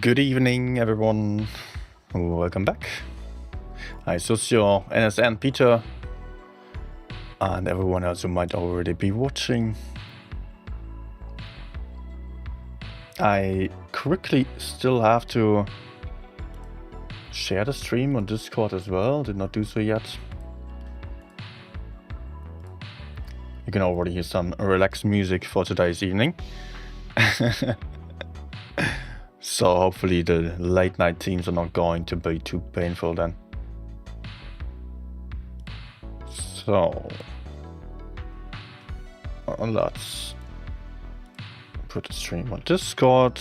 Good evening, everyone. Welcome back. Hi, Socio, NSN, Peter, and everyone else who might already be watching. I quickly still have to share the stream on Discord as well. Did not do so yet. You can already hear some relaxed music for today's evening. So hopefully the late night themes are not going to be too painful then. So let's put the stream on Discord.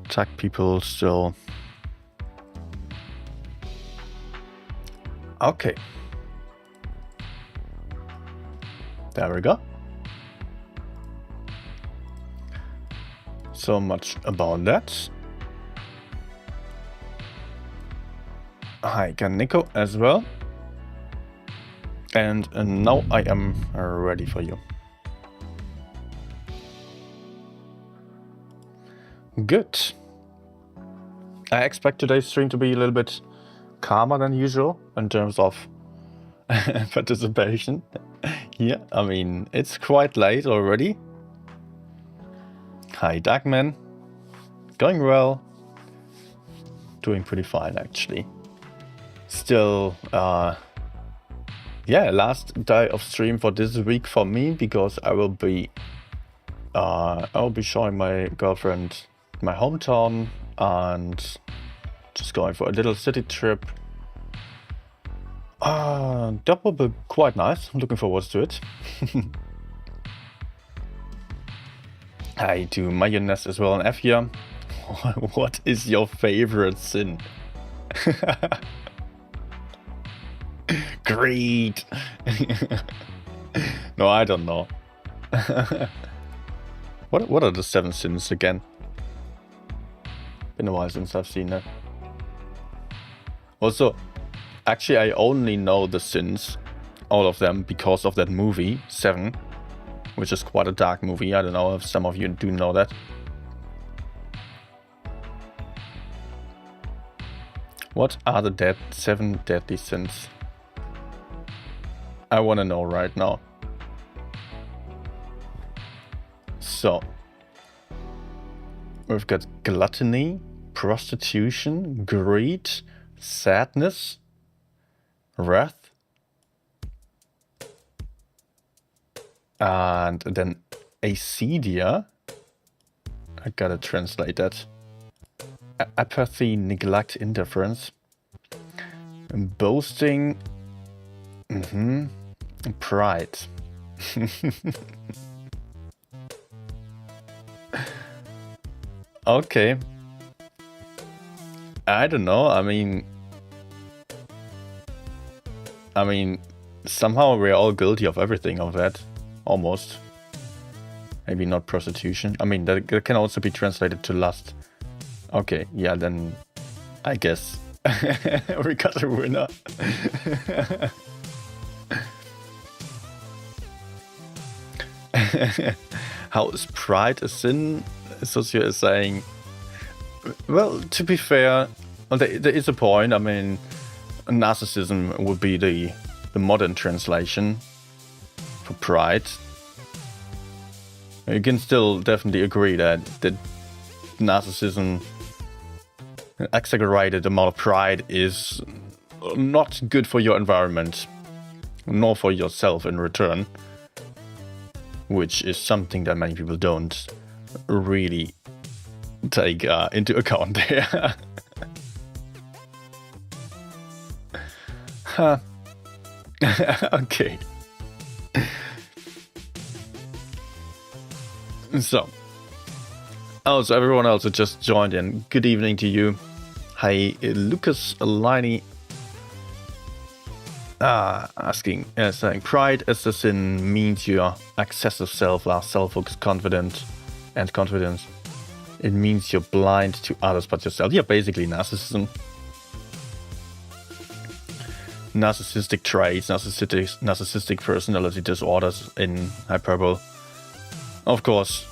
Tag people still. Okay. There we go. So much about that. Hi, Nico as well. And now I am ready for you. Good. I expect today's stream to be a little bit calmer than usual in terms of participation. Yeah, I mean, it's quite late already. Hi, Darkman. Going well. Doing pretty fine, actually. Still, yeah, last day of stream for this week for me because I will be showing my girlfriend my hometown and just going for a little city trip. That will be quite nice. I'm looking forward to it. Hi to Mayonnaise as well on F here. What is your favorite sin? Greed. No, I don't know. What are the 7 sins again? Been a while since I've seen that. Also, actually I only know the sins, all of them, because of that movie, 7. Which is quite a dark movie. I don't know if some of you do know that. What are the 7 deadly sins? I want to know right now. So, we've got gluttony, prostitution, greed, sadness, wrath, and then acedia. I gotta translate that. Apathy, neglect, indifference, boasting, pride. Okay. I don't know. I mean, somehow we're all guilty of everything of that. Almost. Maybe not prostitution. I mean, that can also be translated to lust. Okay, yeah, then I guess we got a winner. How is pride a sin? Socio is saying, well, to be fair, there is a point. I mean, narcissism would be the modern translation for pride. You can still definitely agree that narcissism, an exaggerated amount of pride, is not good for your environment, nor for yourself in return, which is something that many people don't really take into account there. Huh. Okay. So, also everyone else who just joined in, good evening to you. Hi, Lucas Liney, saying pride as a sin means your excessive self-love, self-focused, confidence. It means you're blind to others but yourself. Yeah, basically narcissism. Narcissistic traits, narcissistic personality disorders in hyperbole. Of course,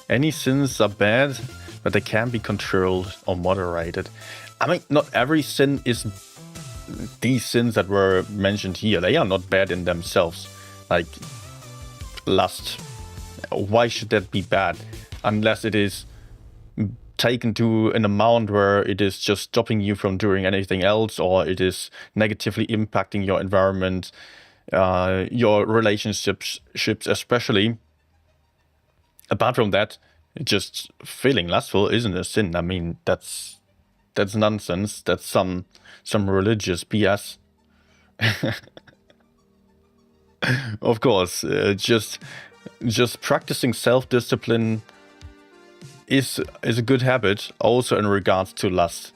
Any sins are bad, but they can be controlled or moderated. I mean, not every sin is... These sins that were mentioned here, they are not bad in themselves. Like, lust. Why should that be bad? Unless it is taken to an amount where it is just stopping you from doing anything else, or it is negatively impacting your environment, your relationships especially. Apart from that, just feeling lustful isn't a sin. I mean, that's nonsense. That's some religious BS. Of course, just practicing self-discipline is a good habit, also in regards to lust.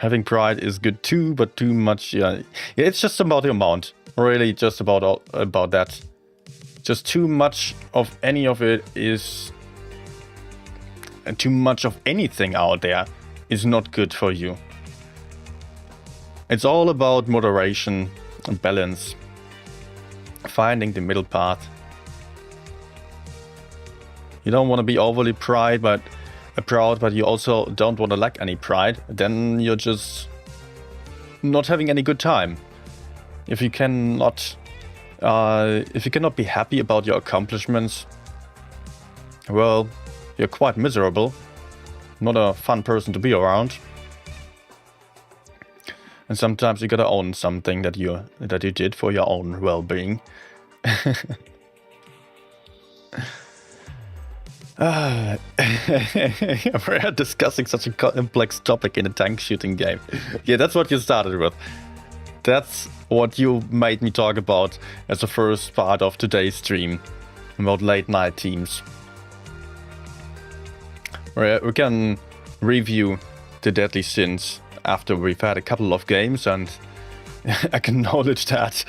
Having pride is good too, but too much, yeah, it's just about the amount. Really, just about that. Just too much of any of it is, and too much of anything out there is not good for you. It's all about moderation and balance, finding the middle path. You don't want to be overly proud, but you also don't want to lack any pride. Then you're just not having any good time. If you cannot be happy about your accomplishments, well, you're quite miserable. Not a fun person to be around. And sometimes you gotta own something that you did for your own well-being. We're discussing such a complex topic in a tank shooting game. Yeah, that's what you started with. That's what you made me talk about as the first part of today's stream, about late night teams. We can review the deadly sins after we've had a couple of games, and acknowledge that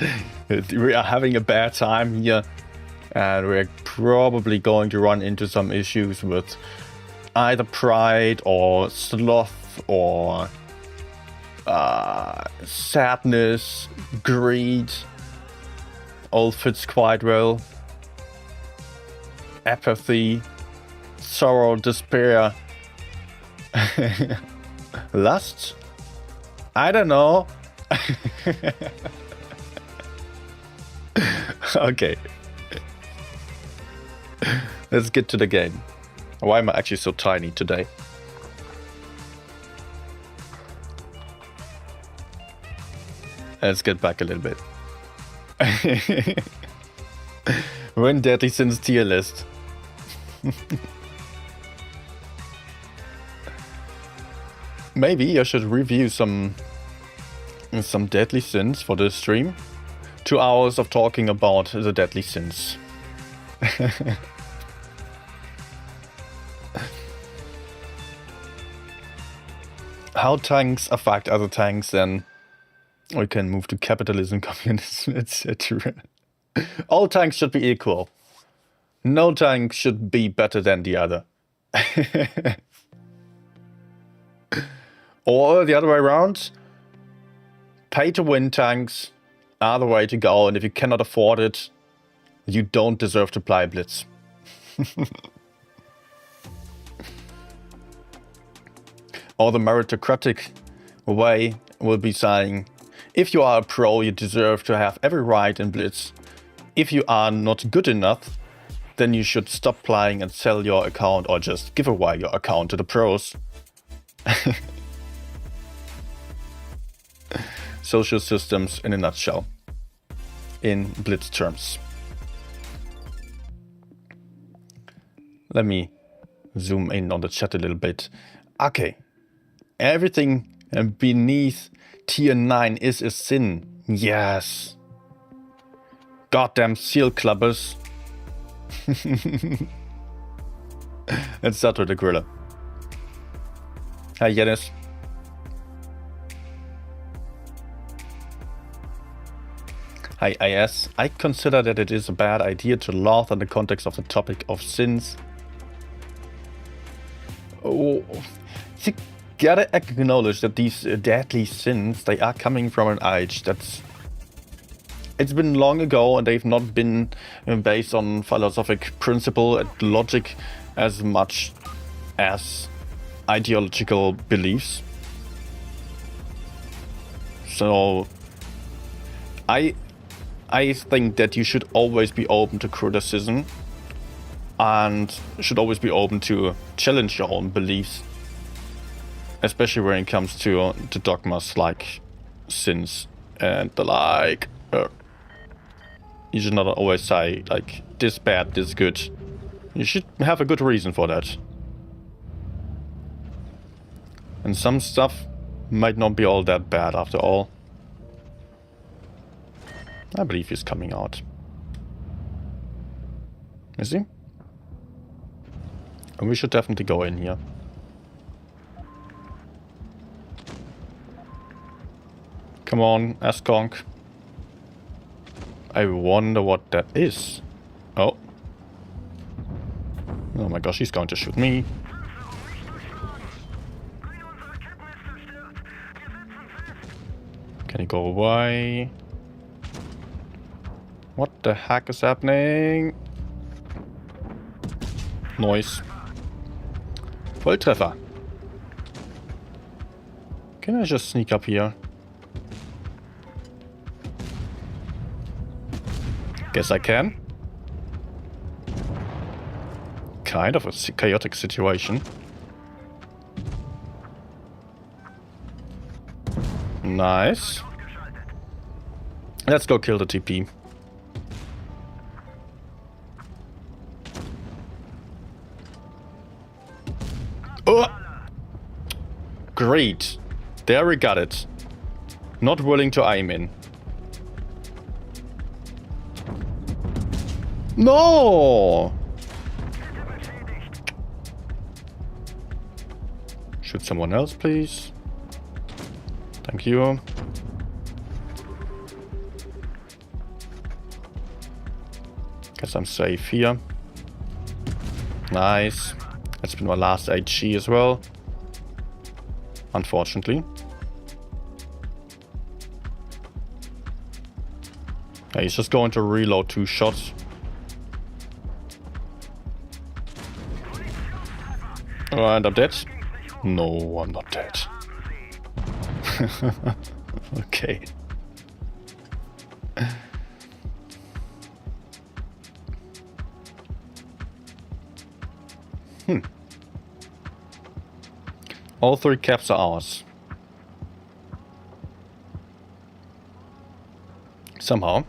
we are having a bad time here. And we're probably going to run into some issues with either pride or sloth or sadness, greed. All fits quite well. Apathy, sorrow, despair. Lust? I don't know. Okay. Let's get to the game. Why am I actually so tiny today? Let's get back a little bit. When Deadly Sins tier list. Maybe I should review some Deadly Sins for this stream. 2 hours of talking about the Deadly Sins. How tanks affect other tanks, then we can move to capitalism, communism, etc. All tanks should be equal. No tank should be better than the other. Or the other way around. Pay to win tanks are the way to go, and if you cannot afford it, you don't deserve to play Blitz. Or the meritocratic way will be saying, if you are a pro, you deserve to have every right in Blitz. If you are not good enough, then you should stop playing and sell your account, or just give away your account to the pros. Social systems in a nutshell, in Blitz terms. Let me zoom in on the chat a little bit. Okay. Everything beneath tier 9 is a sin. Yes. Goddamn seal clubbers. Let's start with the gorilla. Hi, Yanis. Hi, IS. I consider that it is a bad idea to laugh in the context of the topic of sins. Oh, you gotta acknowledge that these deadly sins, they are coming from an age that's it's been long ago, and they've not been based on philosophic principle and logic as much as ideological beliefs. So I think that you should always be open to criticism and should always be open to challenge your own beliefs, especially when it comes to dogmas like sins and the like. You should not always say like this bad, this good. You should have a good reason for that. And some stuff might not be all that bad after all. I believe he's coming out. Is he? And we should definitely go in here. Come on, Askonk. I wonder what that is. Oh. Oh my gosh, he's going to shoot me. Can he go away? What the heck is happening? Noise. Volltreffer. Can I just sneak up here? Guess I can. Kind of a chaotic situation. Nice. Let's go kill the TP. Oh! Great. There we got it. Not willing to aim in. No! Shoot someone else, please. Thank you. Guess I'm safe here. Nice. That's been my last HG as well. Unfortunately. Yeah, he's just going to reload 2 shots. And I'm dead. No, I'm not dead. Okay. All 3 caps are ours. Somehow.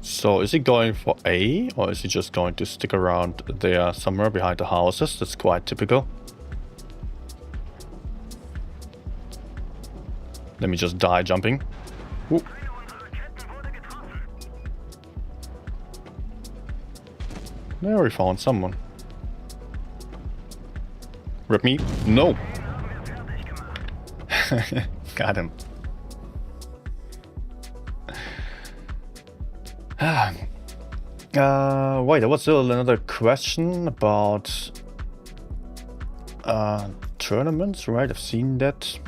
So is he going for A, or is he just going to stick around there somewhere behind the houses? That's quite typical. Let me just die jumping. Ooh. There we found someone. Rip me? No! Got him. Wait, there was still another question about tournaments, right? I've seen that.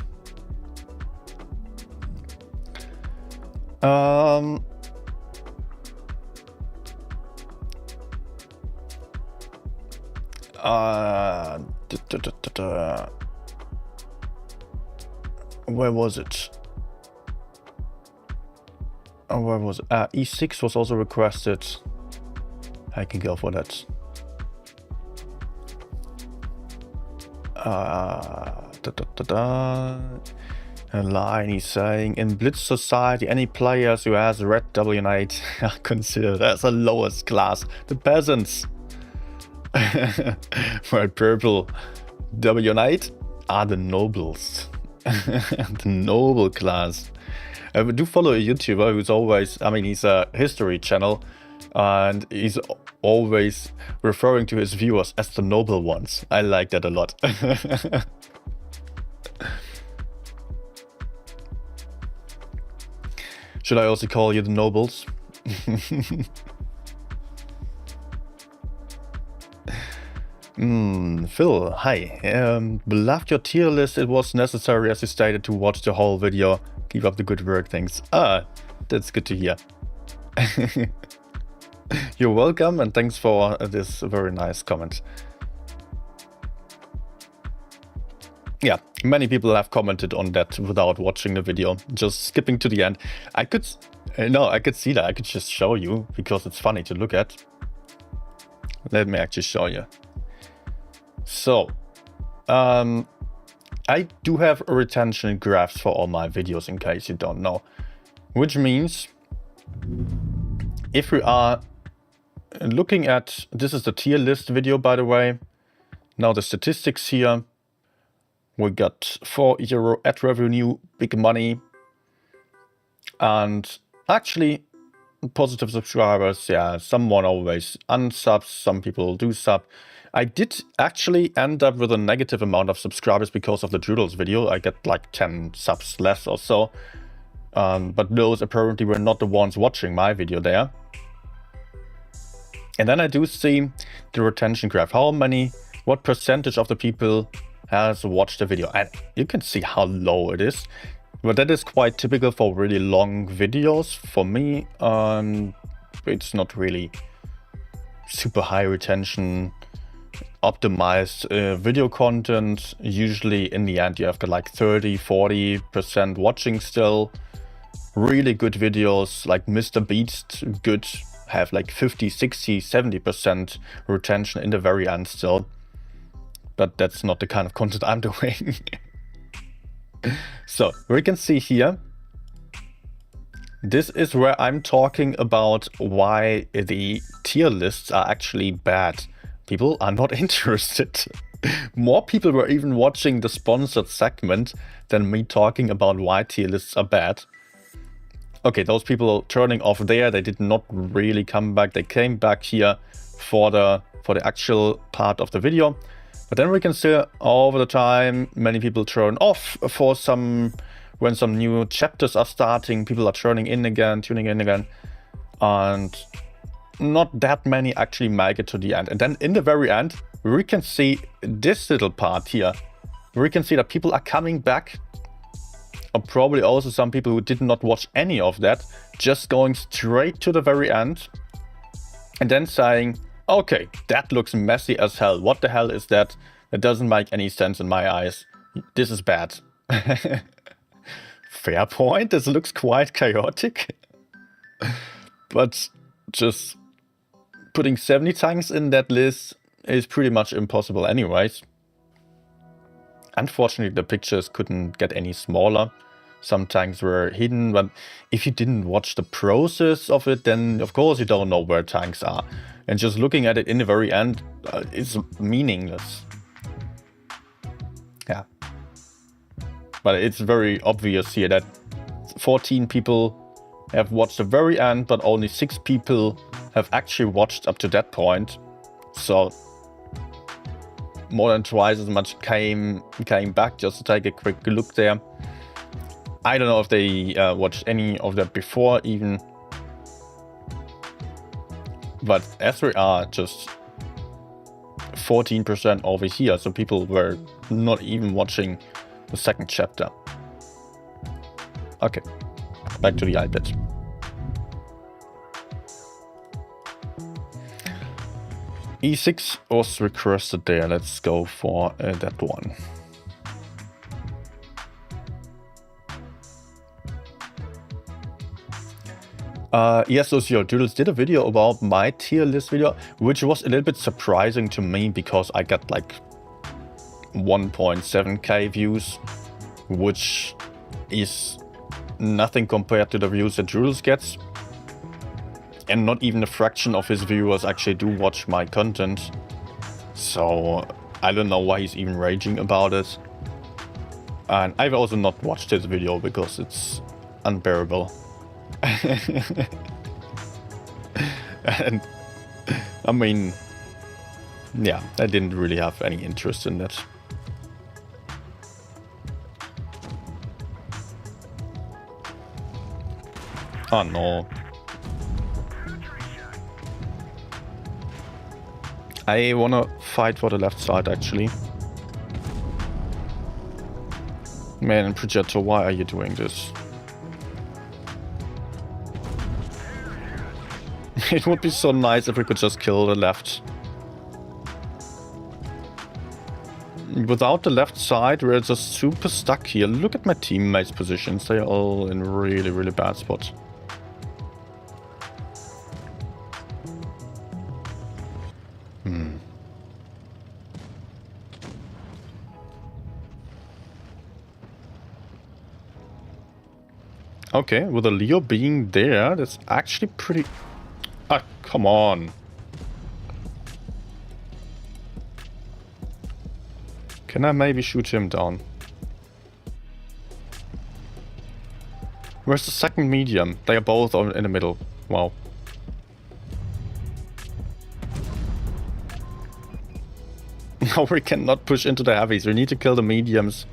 Where was it? Where was it? E6 was also requested. I can go for that. A line he's saying, in Blitz society, any players who has red W8 are considered as the lowest class. The peasants. For purple W8 are the nobles. The noble class. I do follow a YouTuber who's always, I mean, he's a history channel, and he's always referring to his viewers as the noble ones. I like that a lot. Should I also call you the nobles? Phil, hi. Loved your tier list. It was necessary, as you stated, to watch the whole video. Keep up the good work, thanks. That's good to hear. You're welcome, and thanks for this very nice comment. Yeah, many people have commented on that without watching the video, just skipping to the end. I could see that. I could just show you because it's funny to look at. Let me actually show you. So, I do have retention graphs for all my videos, in case you don't know, which means if we are looking at, this is the tier list video, by the way. Now the statistics here. We got €4 ad revenue, big money, and actually positive subscribers. Yeah, someone always unsubs, some people do sub. I did actually end up with a negative amount of subscribers because of the Doodles video. I get like 10 subs less or so, but those apparently were not the ones watching my video there. And then I do see the retention graph. What percentage of the people has watched the video? And you can see how low it is. But that is quite typical for really long videos. For me, it's not really super high retention, optimized video content. Usually in the end, you have got like 30-40% watching still. Really good videos like Mr. Beast, good, have like 50-60-70% retention in the very end still. But that's not the kind of content I'm doing. So we can see here, this is where I'm talking about why the tier lists are actually bad. People are not interested. More people were even watching the sponsored segment than me talking about why tier lists are bad. Okay, those people turning off there, they did not really come back. They came back here for the actual part of the video. But then we can see over the time, many people turn off for when some new chapters are starting, people are tuning in again, and not that many actually make it to the end. And then in the very end, we can see this little part here. We can see that people are coming back, or probably also some people who did not watch any of that, just going straight to the very end and then saying, okay, that looks messy as hell. What the hell is that? That doesn't make any sense in my eyes. This is bad. Fair point. This looks quite chaotic. But just putting 70 tanks in that list is pretty much impossible anyways. Unfortunately, the pictures couldn't get any smaller. Some tanks were hidden, but if you didn't watch the process of it, then of course you don't know where tanks are. And just looking at it in the very end is meaningless. Yeah. But it's very obvious here that 14 people have watched the very end, but only 6 people have actually watched up to that point. So more than twice as much came back just to take a quick look there. I don't know if they watched any of that before even. But as we are just 14% over here, so people were not even watching the second chapter. Okay, back to the iPad. E6 was requested there. Let's go for that one. Yes, so Doodles did a video about my tier list video, which was a little bit surprising to me because I got like 1.7k views, which is nothing compared to the views that Doodles gets. And not even a fraction of his viewers actually do watch my content. So I don't know why he's even raging about it. And I've also not watched his video because it's unbearable. And I mean, yeah, I didn't really have any interest in that. Oh no. I wanna fight for the left side, actually. Man, Progetto, why are you doing this? It would be so nice if we could just kill the left. Without the left side, we're just super stuck here. Look at my teammates' positions. They're all in really, really bad spots. Okay, with a Leo being there, that's actually pretty... Ah, come on. Can I maybe shoot him down? Where's the second medium? They are both in the middle. Wow. Now we cannot push into the heavies. We need to kill the mediums.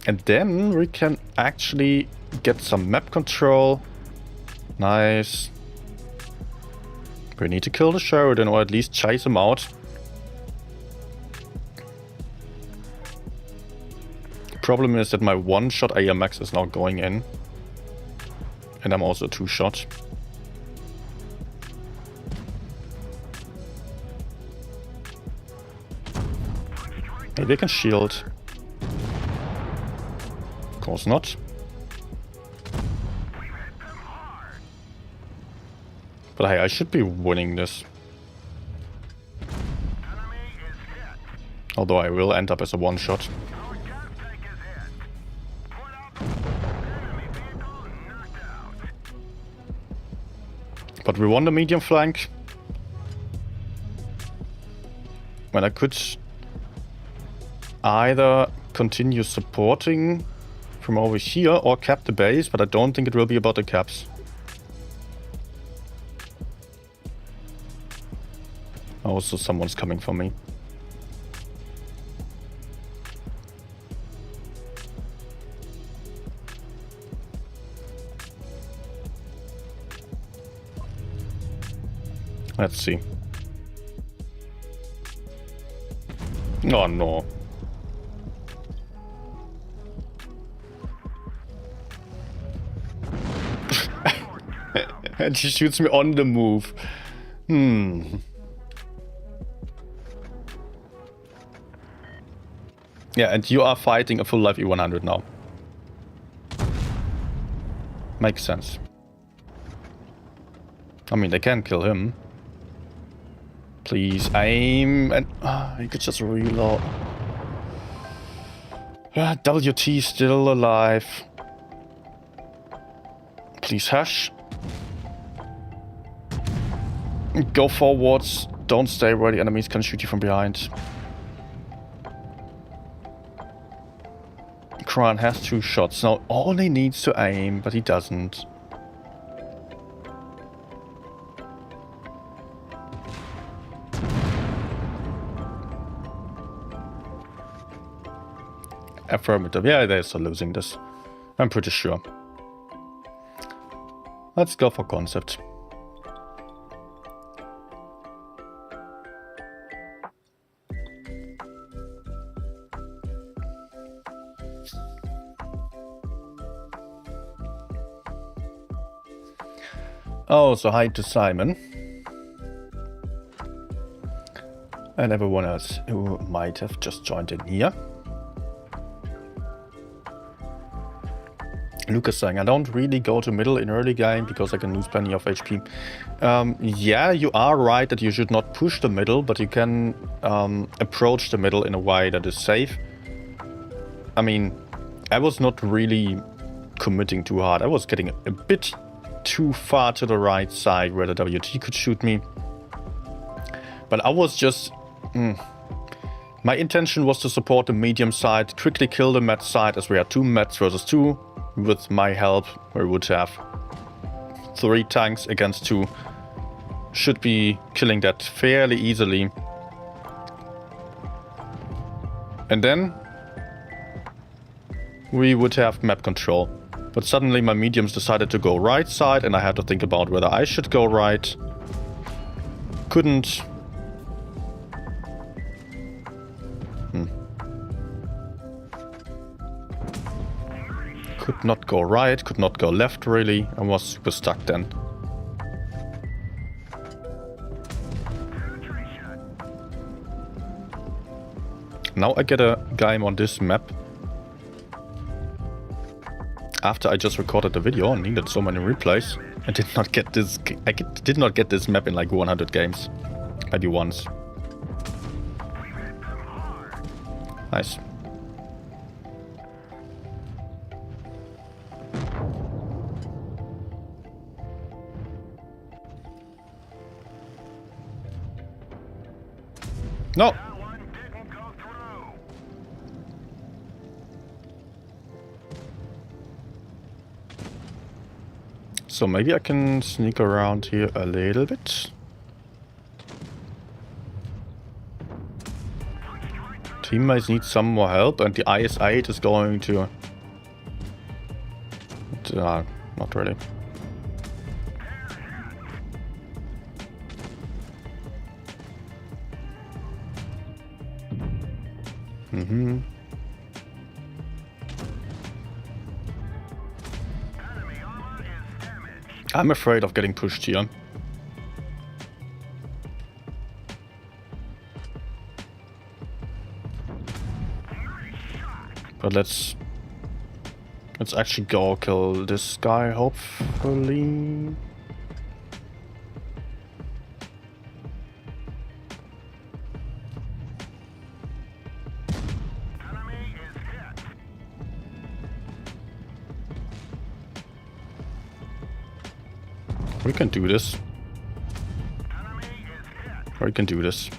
And then we can actually get some map control. Nice. We need to kill the Sheridan or at least chase him out. Problem is that my one-shot AMX is now going in. And I'm also two-shot. Maybe I can shield. Of course not. But hey, I should be winning this. Although I will end up as a one-shot. But we won the medium flank. When I could either continue supporting from over here or cap the base, but I don't think it will be about the caps. Also, someone's coming for me. Let's see. Oh no. And she shoots me on the move. Yeah, and you are fighting a full life E100 now. Makes sense. I mean, they can kill him. Please aim and... you could just reload. WT still alive. Please hush. Go forwards. Don't stay where the enemies can shoot you from behind. Kran has 2 shots. Now all he needs to aim, but he doesn't. Affirmative. Yeah, they're still losing this. I'm pretty sure. Let's go for concept. Oh, so hi to Simon. And everyone else who might have just joined in here. Lucas saying, I don't really go to middle in early game because I can lose plenty of HP. Yeah, you are right that you should not push the middle, but you can approach the middle in a way that is safe. I mean, I was not really committing too hard. I was getting a bit too far to the right side where the WT could shoot me. But I was just... My intention was to support the medium side, quickly kill the med side as we had 2 meds versus 2. With my help, we would have 3 tanks against 2. Should be killing that fairly easily. And then we would have map control. But suddenly my mediums decided to go right side and I had to think about whether I should go right. Couldn't Could not go right, could not go left really. I was super stuck then. Now I get a game on this map. After I just recorded the video and needed so many replays, I did not get this. Did not get this map in like 100 games, maybe once. Nice. No. So maybe I can sneak around here a little bit. Teammates need some more help, and the IS-8 is going to... not really. I'm afraid of getting pushed here. But let's actually go kill this guy, hopefully. We can do this. We can do this.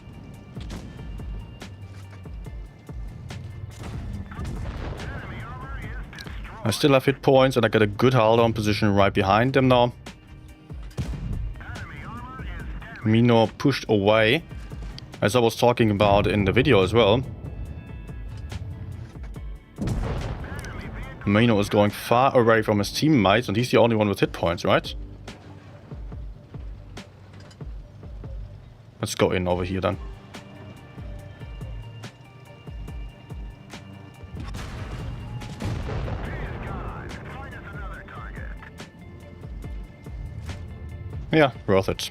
I still have hit points and I get a good hold on position right behind them now. Mino pushed away, as I was talking about in the video as well. Mino is going far away from his teammates and he's the only one with hit points, right? Let's go in over here then. Yeah, worth it.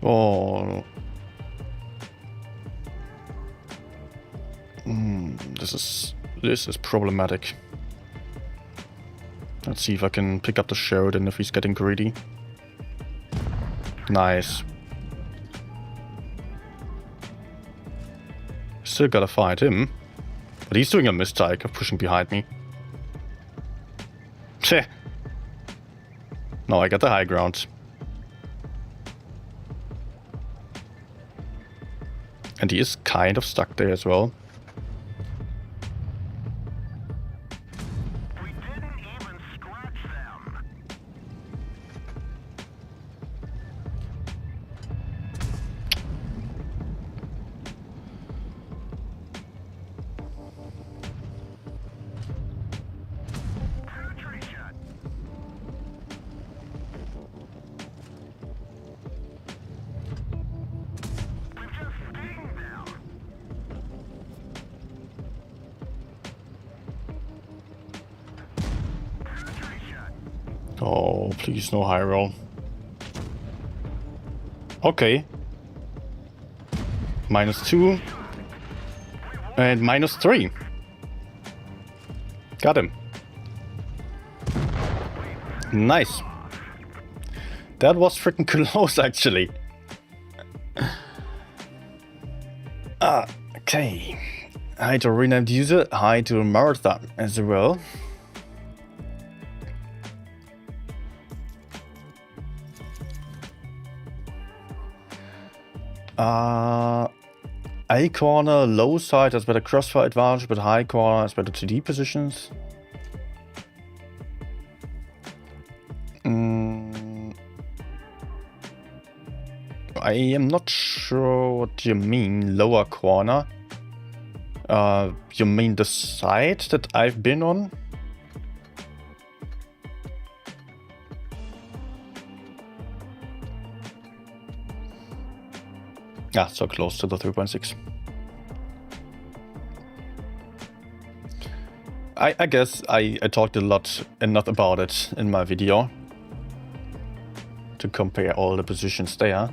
Oh, this is problematic. Let's see if I can pick up the Sheridan if he's getting greedy. Nice. Still gotta fight him, but he's doing a mistake of pushing behind me. Tch. No, I got the high ground. And he is kind of stuck there as well. We didn't even scratch them. Oh, please no high roll. Okay. -2. And -3. Got him. Nice. That was freaking close, actually. Okay. Hi to renamed user. Hi to Marathon as well. A corner, low side has better crossfire advantage, but high corner has better 2D positions. I am not sure what you mean, lower corner. You mean the side that I've been on? Ah, so close to the 3.6. I guess I talked a lot enough about it in my video to compare all the positions there.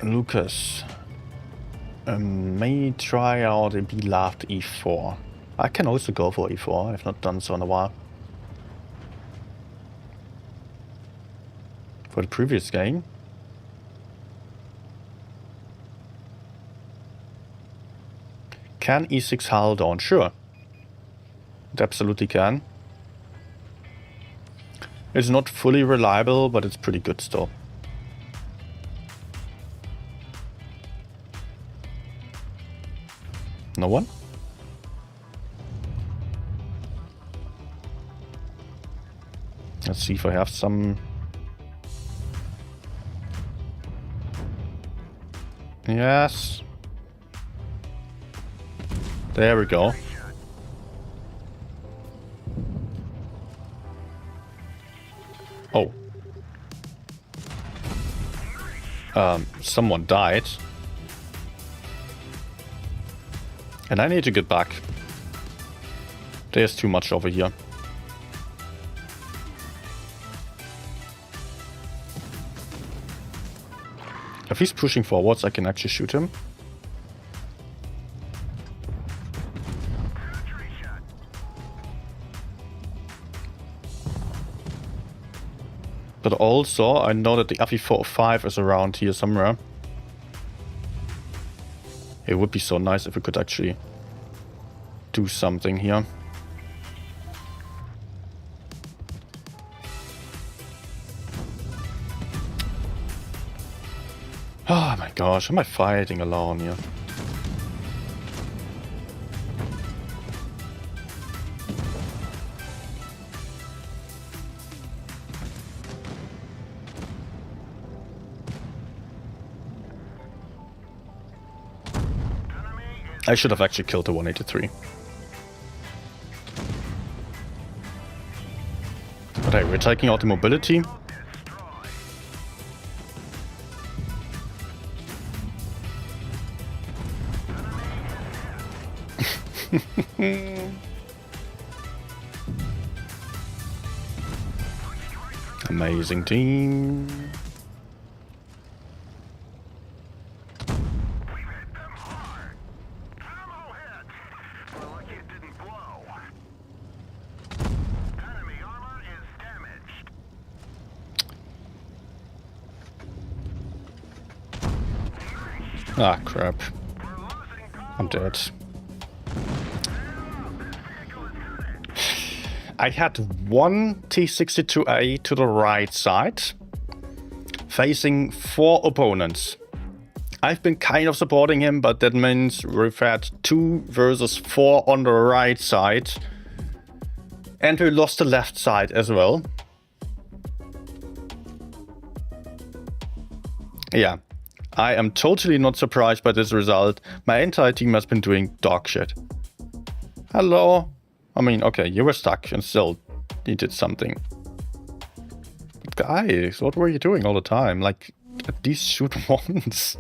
Lucas may try out a B left e4. I can also go for e4. I've not done so in a while. For the previous game. Can e6 hold on? Sure. It absolutely can. It's not fully reliable, but it's pretty good still. No one? Let's see if I have some... Yes. There we go. Oh. Someone died. And I need to get back. There's too much over here. If he's pushing forwards, I can actually shoot him. But also, I know that the fe405 is around here somewhere. It would be so nice if we could actually do something here. Oh my gosh, am I fighting alone here? I should have actually killed the 183. But hey, we're taking out the mobility. Amazing team. Ah, crap. I'm dead. I had one T62A to the right side, facing 4 opponents. I've been kind of supporting him, but that means we've had 2 versus 4 on the right side. And we lost the left side as well. Yeah. I am totally not surprised by this result. My entire team has been doing dog shit. Hello? I mean, okay, you were stuck and still you did something. But guys, what were you doing all the time? Like, at least shoot once.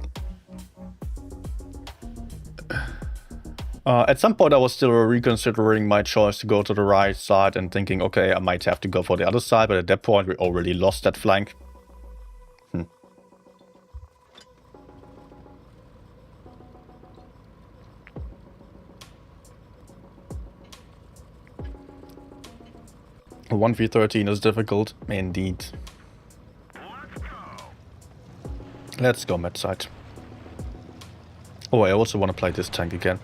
At some point I was still reconsidering my choice to go to the right side and thinking, okay, I might have to go for the other side, but at that point we already lost that flank. 1v13 is difficult, indeed. Let's go mid side. Oh, I also want to play this tank again.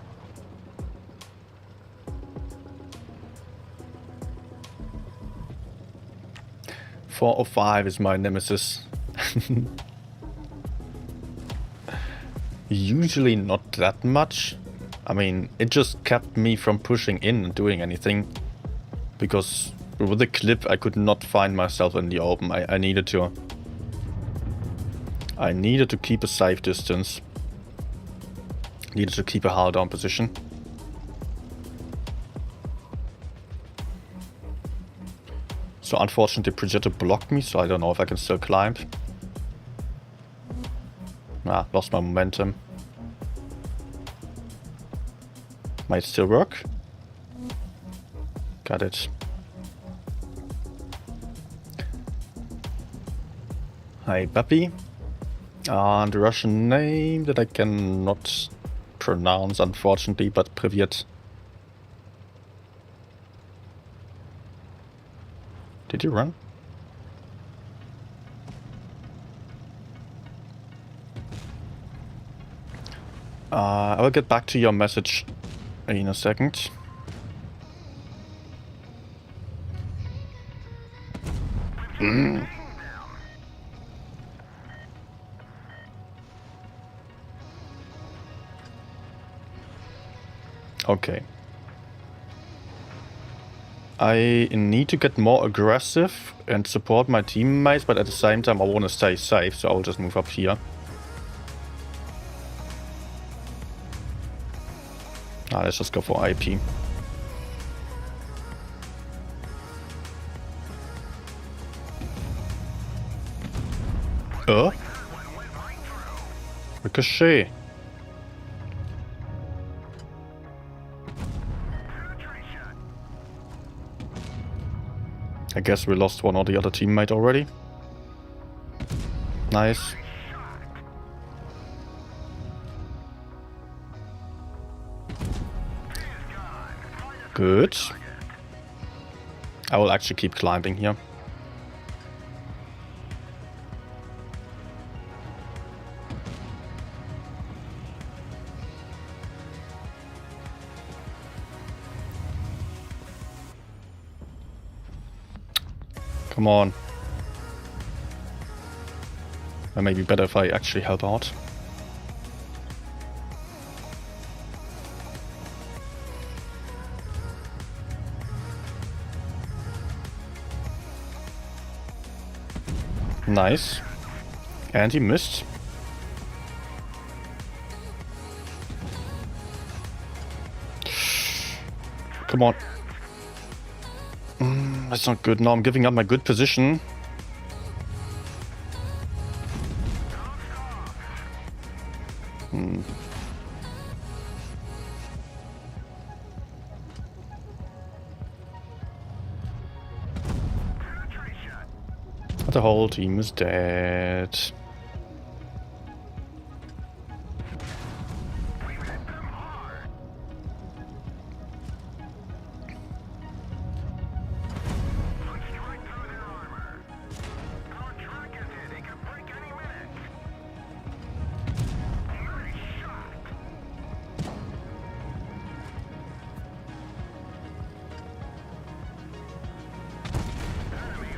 .405 is my nemesis. Usually not that much. I mean, it just kept me from pushing in and doing anything. Because with the clip I could not find myself in the open. I needed to I needed to keep a safe distance. Needed to keep a hull down position. So unfortunately Progetto blocked me, so I don't know if I can still climb. Ah, lost my momentum. Might still work. Got it. Hi, Bappy. And the Russian name that I cannot pronounce, unfortunately, but Privyet. Did you run? I will get back to your message in a second. Okay. I need to get more aggressive and support my teammates, but at the same time I want to stay safe, so I'll just move up here. Let's just go for IP. Ricochet. I guess we lost one or the other teammate already. Nice. Good. I will actually keep climbing here. Come on. It may be better if I actually help out. Nice. And he missed. Come on. That's not good. Now I'm giving up my good position. The whole team is dead.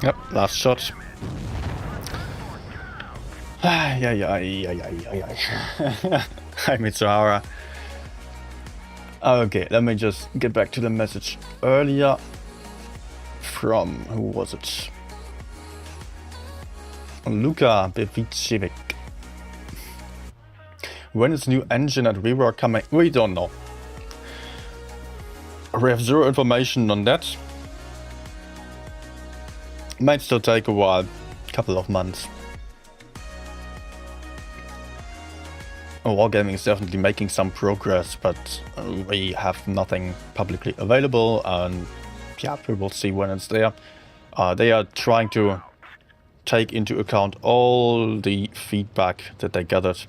Yep, last shot. Hi, Mitsuhara. Okay, let me just get back to the message earlier from, who was it? Luka Bevicevic. When is new engine and rework coming? We don't know. We have zero information on that. Might still take a while, couple of months. Wargaming is definitely making some progress, but we have nothing publicly available, and yeah, we will see when it's there. They are trying to take into account all the feedback that they gathered.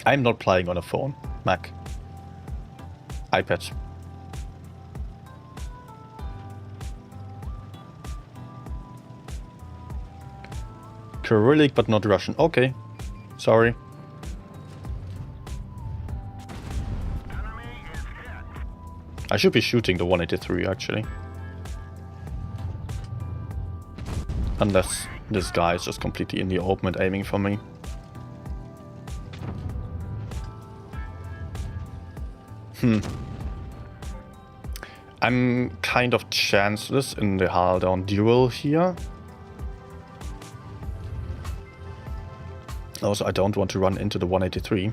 I'm not playing on a phone, Mac. iPad. Cyrillic, but not Russian. Okay. Sorry. I should be shooting the 183 actually. Unless this guy is just completely in the open and aiming for me. I'm kind of chanceless in the hull down duel here. Also, I don't want to run into the 183.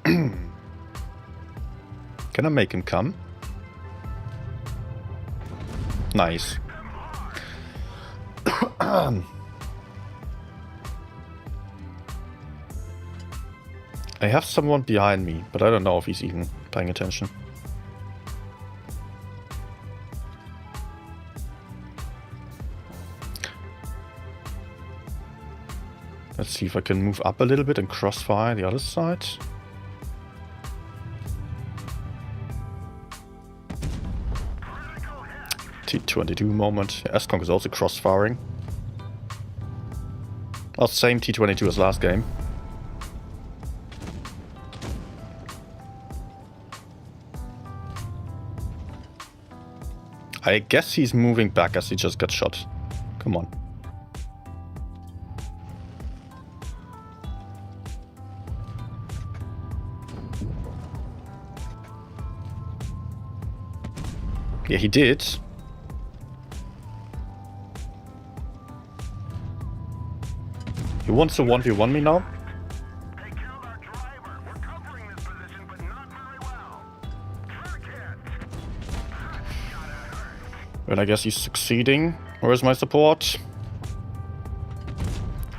Can I make him come? Nice. I have someone behind me, but I don't know if he's even paying attention. Let's see if I can move up a little bit and crossfire the other side. T22 moment. Yeah, S-Conk is also crossfiring. Well, same T22 as last game. I guess he's moving back as he just got shot. Come on. Yeah, he did. He wants to 1v1 me now? They killed our driver. We're covering this position, but not very well. And I guess he's succeeding. Where's my support?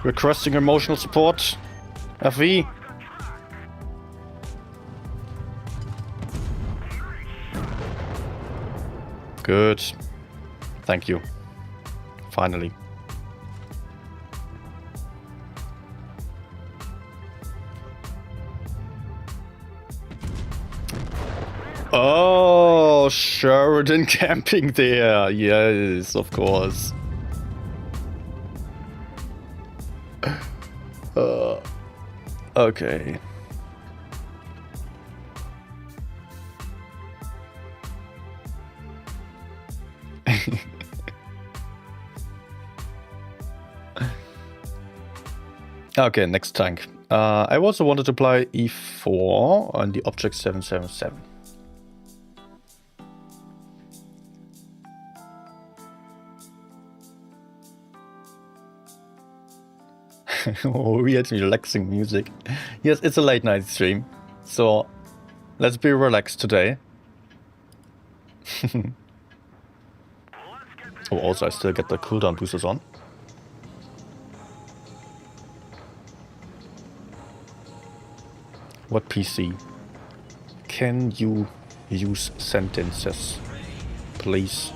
Requesting emotional support. FV. Good. Thank you. Finally. Oh, Sheridan camping there. Yes, of course. Okay. Okay, next tank. I also wanted to play E4 on the object 777. Weird, relaxing music. Yes, it's a late night stream, so let's be relaxed today. Oh, also I still get the cooldown boosters on. What PC? Can you use sentences, please?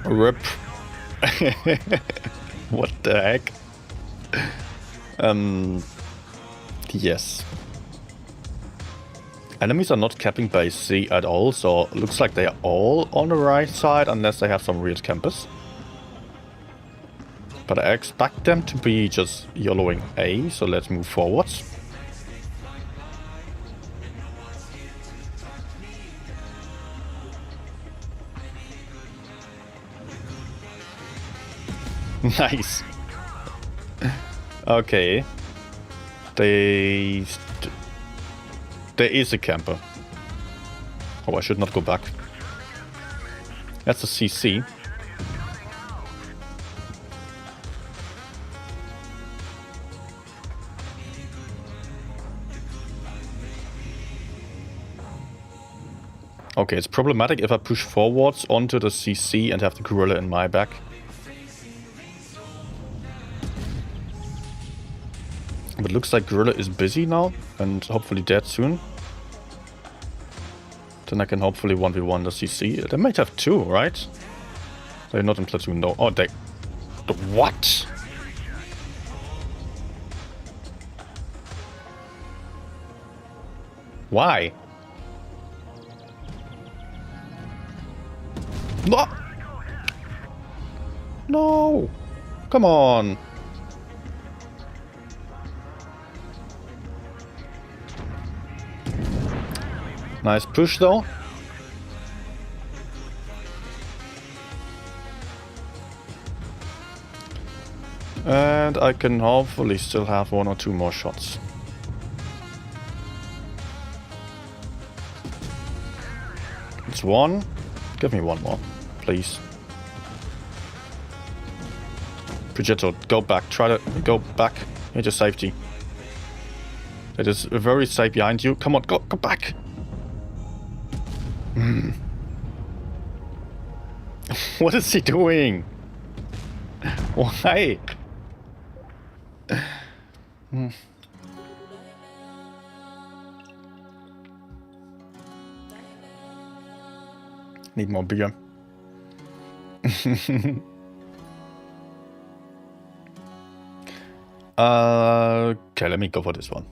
RIP. What the heck? Yes. Enemies are not capping base C at all, so it looks like they are all on the right side unless they have some weird campus. But I expect them to be just YOLOing A, so let's move forwards. Nice. Okay. There is a camper. Oh, I should not go back. That's a CC. Okay, it's problematic if I push forwards onto the CC and have the gorilla in my back. But it looks like gorilla is busy now and hopefully dead soon. Then I can hopefully 1v1 the CC. They might have two, right? They're not in platoon, no. Oh, they... What? Why? No! No! Come on! Nice push though. And I can hopefully still have one or two more shots. It's one. Give me one more, please. Progetto, go back. Try to go back into safety. It is very safe behind you. Come on, go back. What is he doing? Why? Need more beer. Okay, let me go for this one.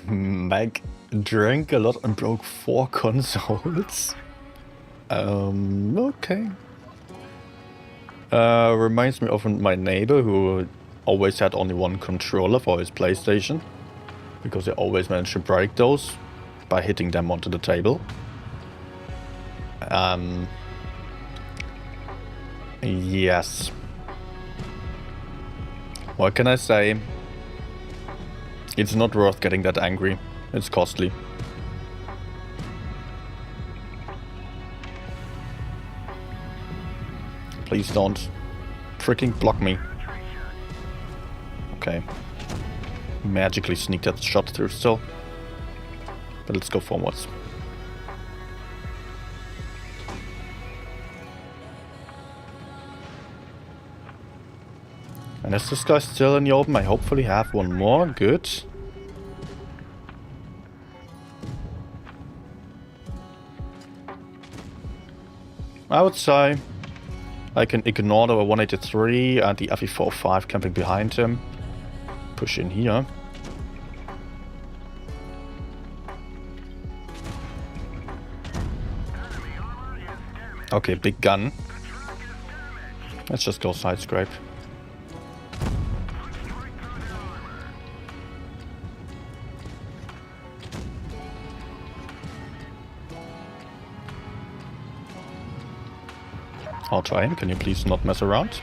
Meg drank a lot and broke 4 consoles. Okay. Reminds me of my neighbor who always had only one controller for his PlayStation. Because he always managed to break those by hitting them onto the table. Yes. What can I say? It's not worth getting that angry. It's costly. Please don't freaking block me. Okay. Magically sneak that shot through still. But let's go forwards. And is this guy still in the open? I hopefully have one more. Good. I would say I can ignore the 183 and the FE45 camping behind him. Push in here. Okay, big gun. Let's just go side scrape. I'll try him. Can you please not mess around?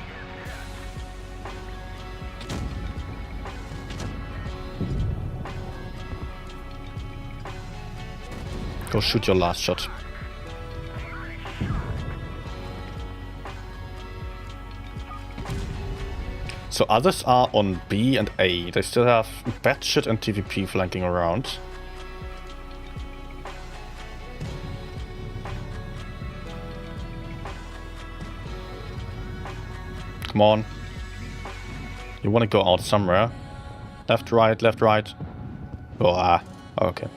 Go shoot your last shot. So others are on B and A. They still have Batshit and TVP flanking around. Come on. You want to go out somewhere. Left, right, left, right. Oh, ah. Okay.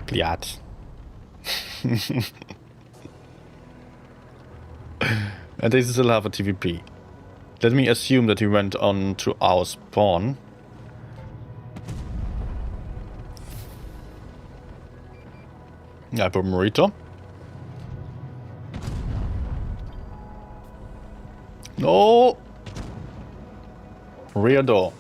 Gliad. And they still have a TVP. Let me assume that he went on to our spawn. Yeah, for Morito. No! Rear door.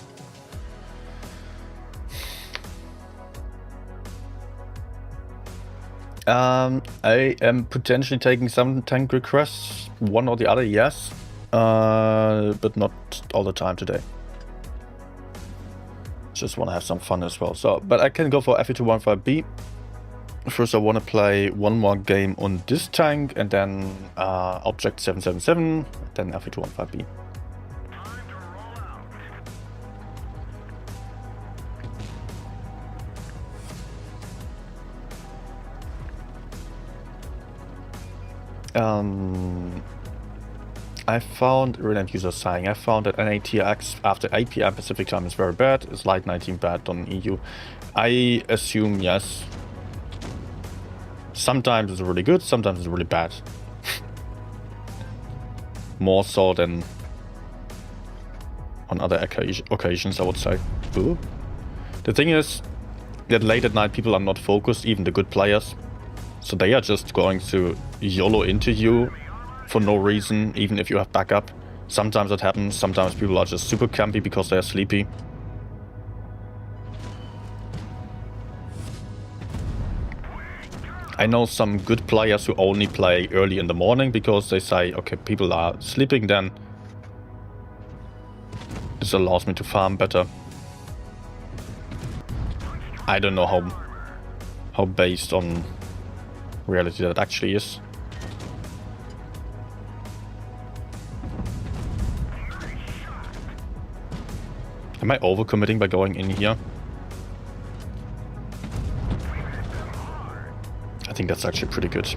I am potentially taking some tank requests, one or the other, yes. But not all the time today. Just want to have some fun as well. So, but I can go for FE215B. First I want to play one more game on this tank and then Object 777, then FE215B. I found, Rename user saying, I found that NATX after 8 PM Pacific time is very bad. Is Light 19 bad on EU? I assume yes. Sometimes it's really good, sometimes it's really bad. More so than on other occasions, I would say. Ooh. The thing is that late at night people are not focused, even the good players. So they are just going to YOLO into you for no reason, even if you have backup. Sometimes it happens, sometimes people are just super campy because they're sleepy. I know some good players who only play early in the morning because they say, okay, people are sleeping then. This allows me to farm better. I don't know how based on reality that actually is. Am I overcommitting by going in here? I think that's actually pretty good.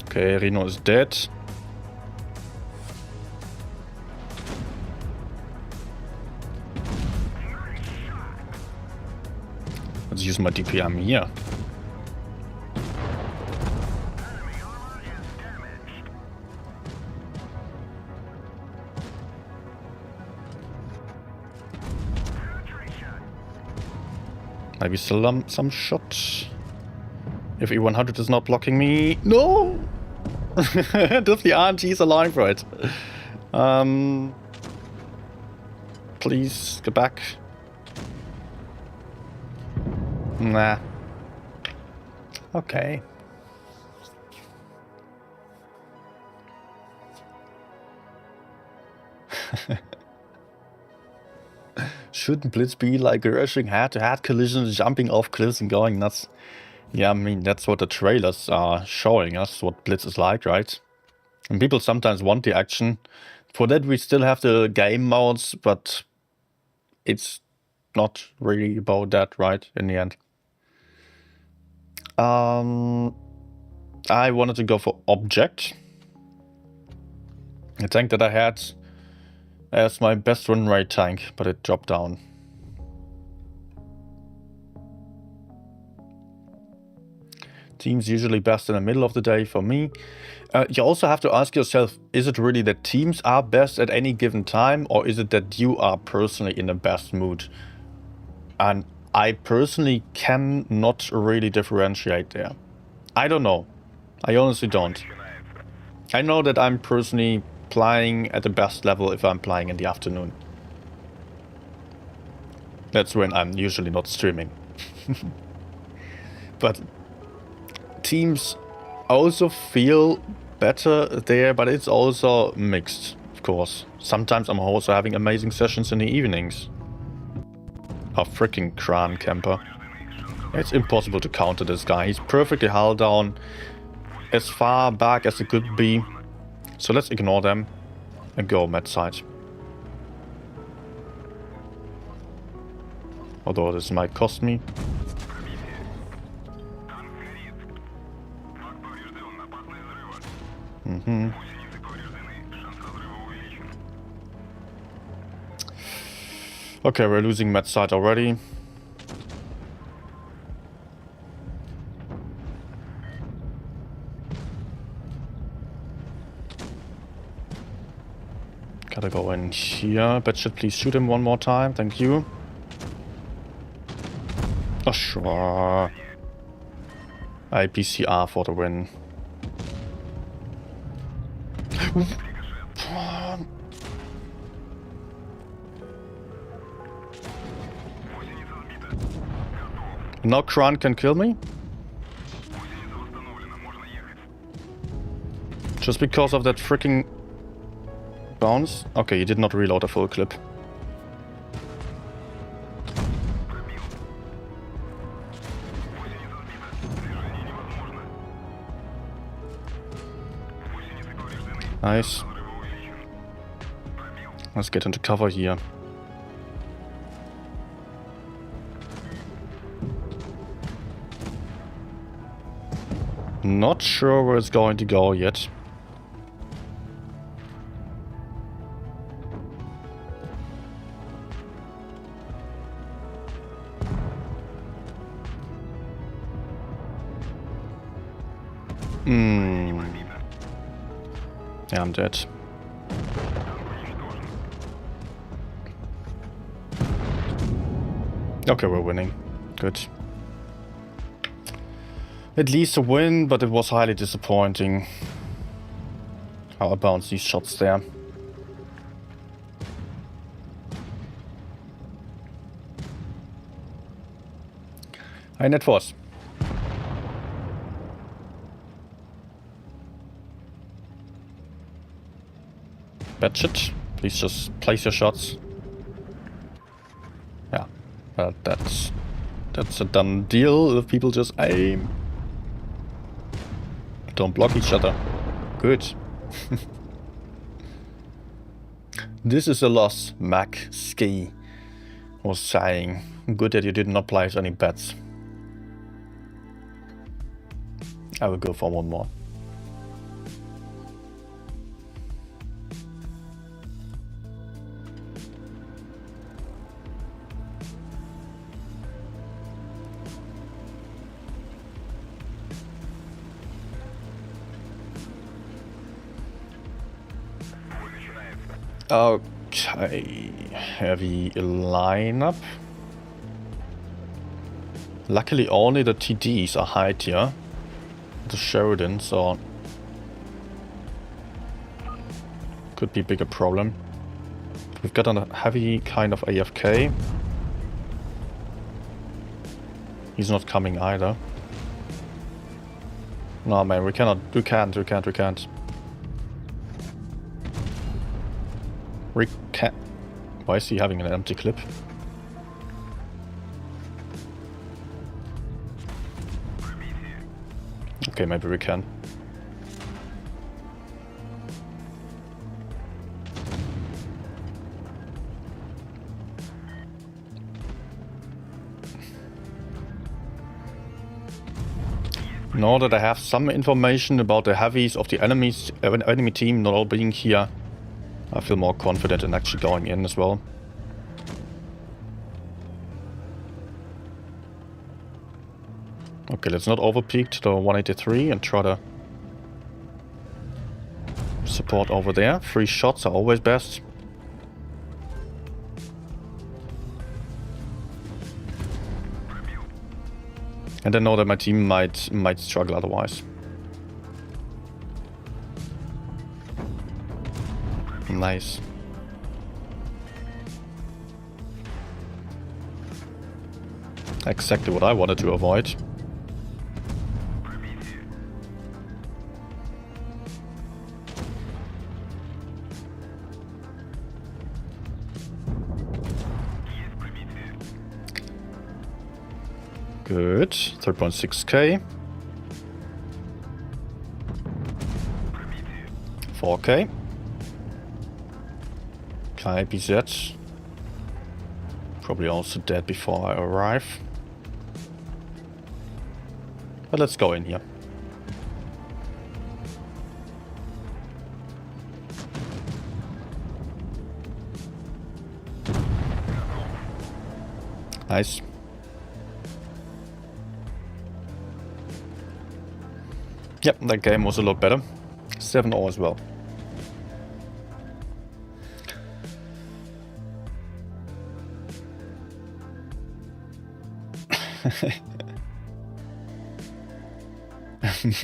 Okay, Reno is dead. Let's use my DPM here. Maybe some shot. If E100 is not blocking me. No! Does the RNG allowing for it? Please, get back. Nah. Okay. Shouldn't Blitz be like rushing head-to-head collisions, jumping off cliffs and going nuts? Yeah, I mean, that's what the trailers are showing us, what Blitz is like, right? And people sometimes want the action. For that we still have the game modes, but it's not really about that, right, in the end. I wanted to go for object. The tank that I had as my best run rate tank, but it dropped down. Team's usually best in the middle of the day for me. You also have to ask yourself, is it really that teams are best at any given time, or is it that you are personally in the best mood? And I personally cannot really differentiate there. I don't know. I honestly don't. I know that I'm personally playing at the best level if I'm playing in the afternoon. That's when I'm usually not streaming. But teams also feel better there, but it's also mixed, of course. Sometimes I'm also having amazing sessions in the evenings. A freaking Kran camper. It's impossible to counter this guy. He's perfectly hull down, as far back as it could be. So let's ignore them and go med side. Although this might cost me. Okay, we're losing med side already. Gotta go in here. Batshit, please shoot him one more time. Thank you. Oh, sure. IPCR for the win. Now Kran can kill me? Just because of that freaking bounce? Okay, you did not reload a full clip. Nice. Let's get into cover here. Not sure where it's going to go yet. Yeah, I'm dead. Okay, we're winning. Good. At least a win, but it was highly disappointing how I bounced these shots there. Hi, Net Force. Batchet, please just place your shots. Yeah, but that's a done deal if people just aim. Don't block each other. Good. This is a loss, Mac Ski was saying. Good that you did not place any bets. I will go for one more. Okay, heavy lineup. Luckily only the TDs are hide here. The Sheridan, so could be a bigger problem. We've got a heavy kind of AFK. He's not coming either. No man, we can't. We can't. Why is he having an empty clip? Okay, maybe we can. Now that I have some information about the heavies of the enemy team not all being here, I feel more confident in actually going in as well. Okay, let's not overpeak to the 183 and try to support over there. 3 shots are always best. And I know that my team might struggle otherwise. Nice. Exactly what I wanted to avoid. Good. 3.6k. 4k. Kai BZ. Probably also dead before I arrive. But let's go in here. Nice. Yep, that game was a lot better. 7-0 as well.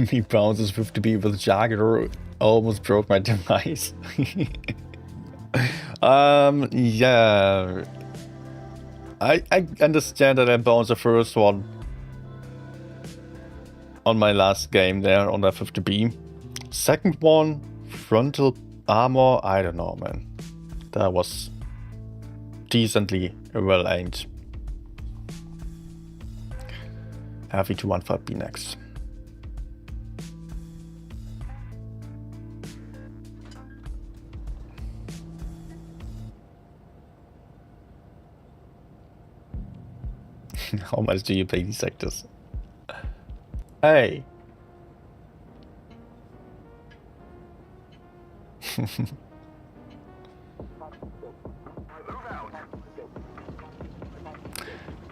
He bounces 50B with Jagger, almost broke my device. Yeah. I understand that I bounced the first one on my last game there on that 50B. Second one, frontal armor, I don't know, man. That was decently well aimed. Heavy to 15B next. How much do you pay these sectors? Hey!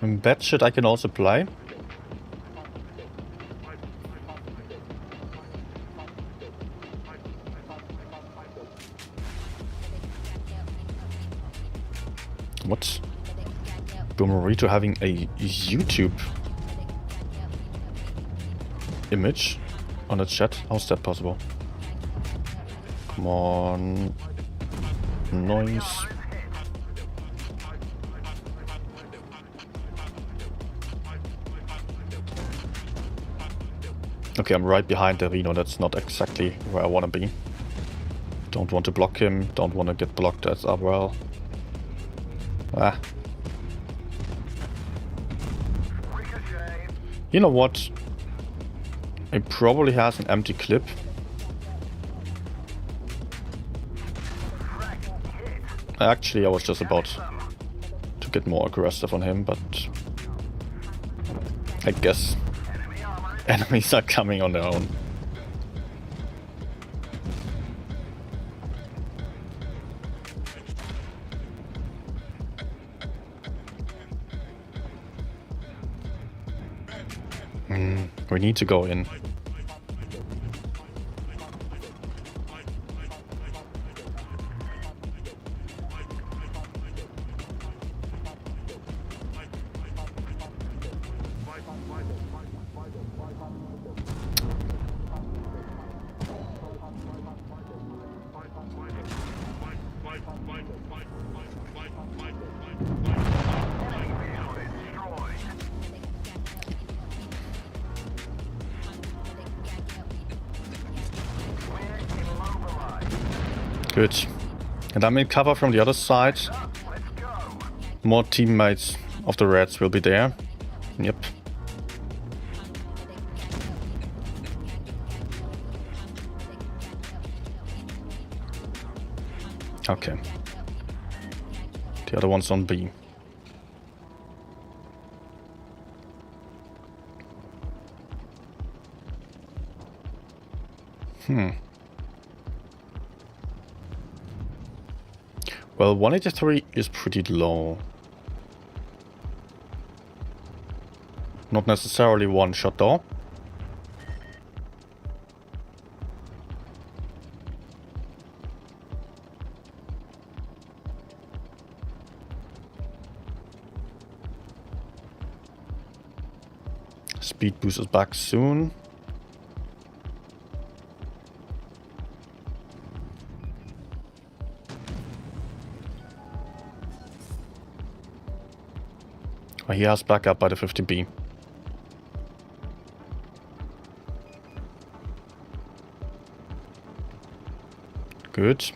That shit I can also play. What? Boomerito having a YouTube. image on the chat. How's that possible? Come on. Noise. Okay, I'm right behind the Rhino. That's not exactly where I want to be. Don't want to block him. Don't want to get blocked as well. Ah. You know what? It probably has an empty clip. Actually, I was just about to get more aggressive on him, but I guess enemies are coming on their own. We need to go in. Good. And I'm in cover from the other side. More teammates of the Reds will be there. Yep. Okay. The other one's on B. Well, 183 is pretty low. Not necessarily one shot though. Speed boost is back soon. Oh, he has backup by the 50B. Good.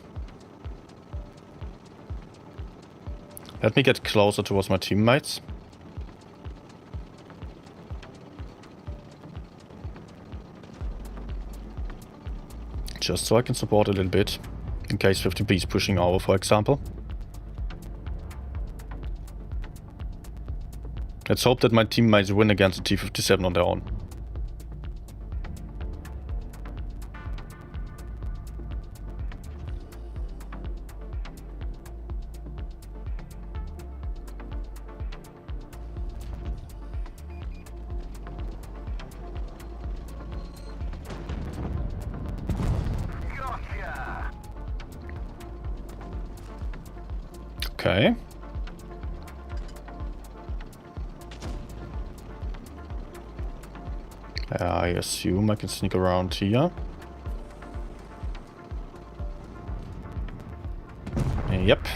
Let me get closer towards my teammates. Just so I can support a little bit, in case 50B is pushing over, for example. Let's hope that my teammates win against the T-57 on their own. Okay. I assume I can sneak around here. Yep.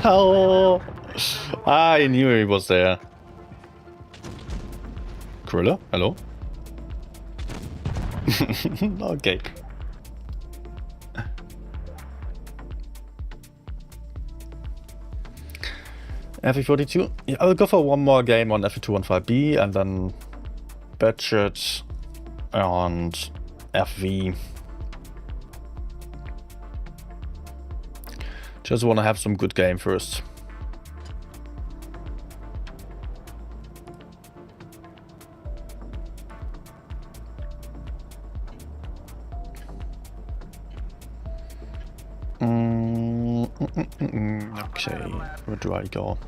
Oh, I knew he was there. Gorilla, hello? Okay. FE42. Yeah, I'll go for one more game on FE215B and then Budget and FV. Just want to have some good game first. Okay, where do I go?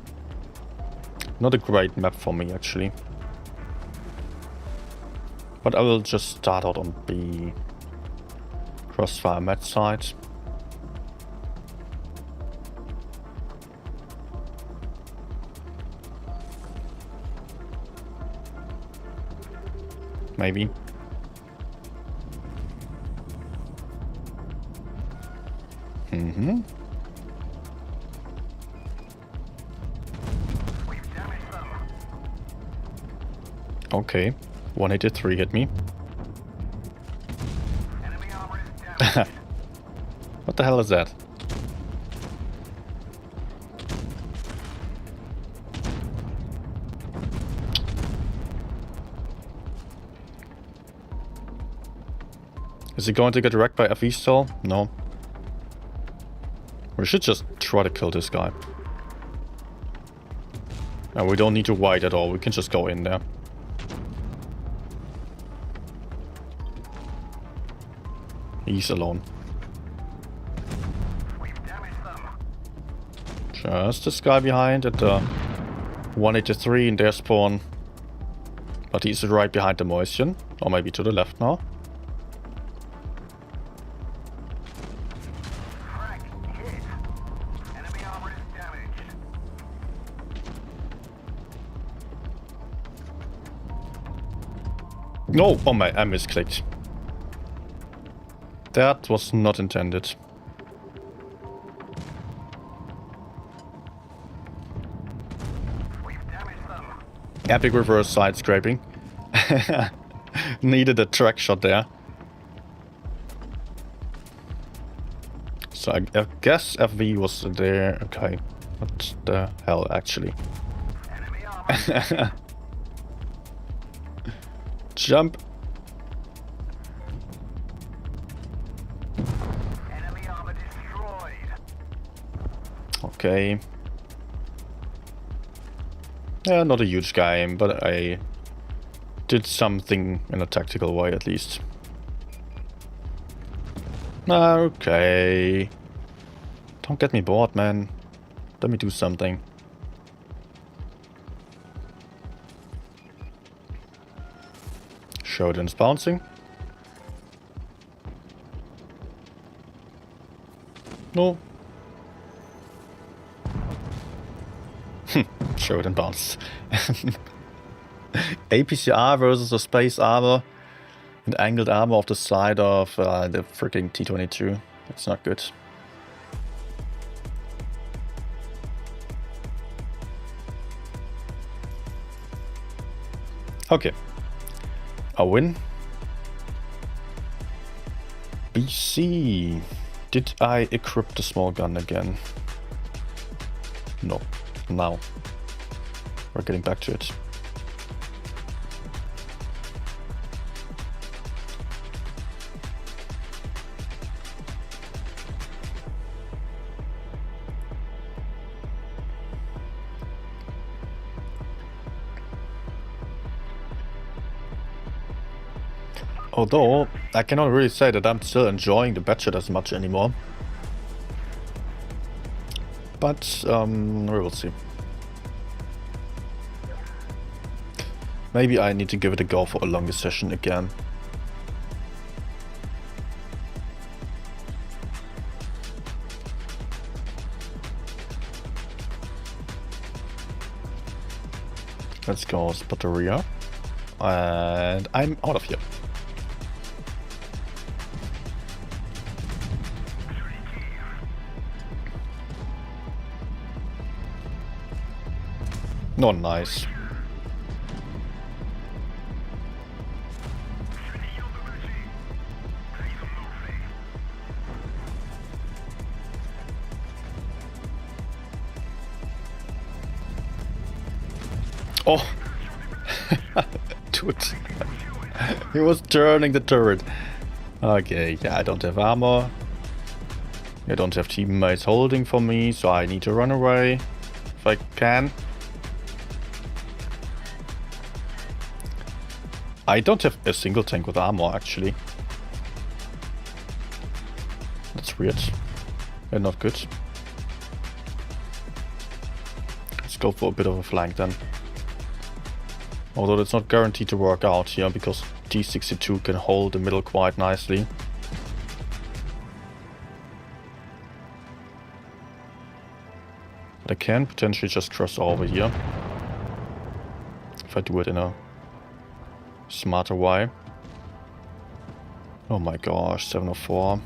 Not a great map for me, actually. But I will just start out on B. Crossfire med side. maybe. Mm-hmm. Okay. 183 hit me. Enemy armor is damaged. What the hell is that? Is he going to get wrecked by FE still? No. We should just try to kill this guy. And we don't need to wait at all. We can just go in there. He's alone. We've damaged them. Just this guy behind at the 183 in their spawn. But he's right behind the moisture. Or maybe to the left now. Frag hit. Enemy armor is damaged. No! Oh my, I misclicked. That was not intended. We've damaged them. Epic reverse side scraping. Needed a track shot there. So I guess FV was there. Okay. What the hell, actually? Enemy armor. Jump. Enemy armor destroyed. Okay. Yeah, not a huge game, but I did something in a tactical way at least. Okay. Don't get me bored, man. Let me do something. Shodan's bouncing. No. Shodan bounced. APCR versus the space armor and angled armor off the side of the freaking T-22. It's not good. Okay. A win. BC. Did I equip the small gun again? No. Now. We're getting back to it. Although, I cannot really say that I'm still enjoying the budget as much anymore. But, we will see. Maybe I need to give it a go for a longer session again. Let's go Spotteria. And I'm out of here. Not nice. Oh! Dude. He was turning the turret. Okay, yeah, I don't have armor. I don't have teammates holding for me, so I need to run away. If I can. I don't have a single tank with armor, actually. That's weird. And not good. Let's go for a bit of a flank then. Although it's not guaranteed to work out here, because T62 can hold the middle quite nicely. But I can potentially just cross over here. If I do it in a Smarter way. Oh my gosh, 704.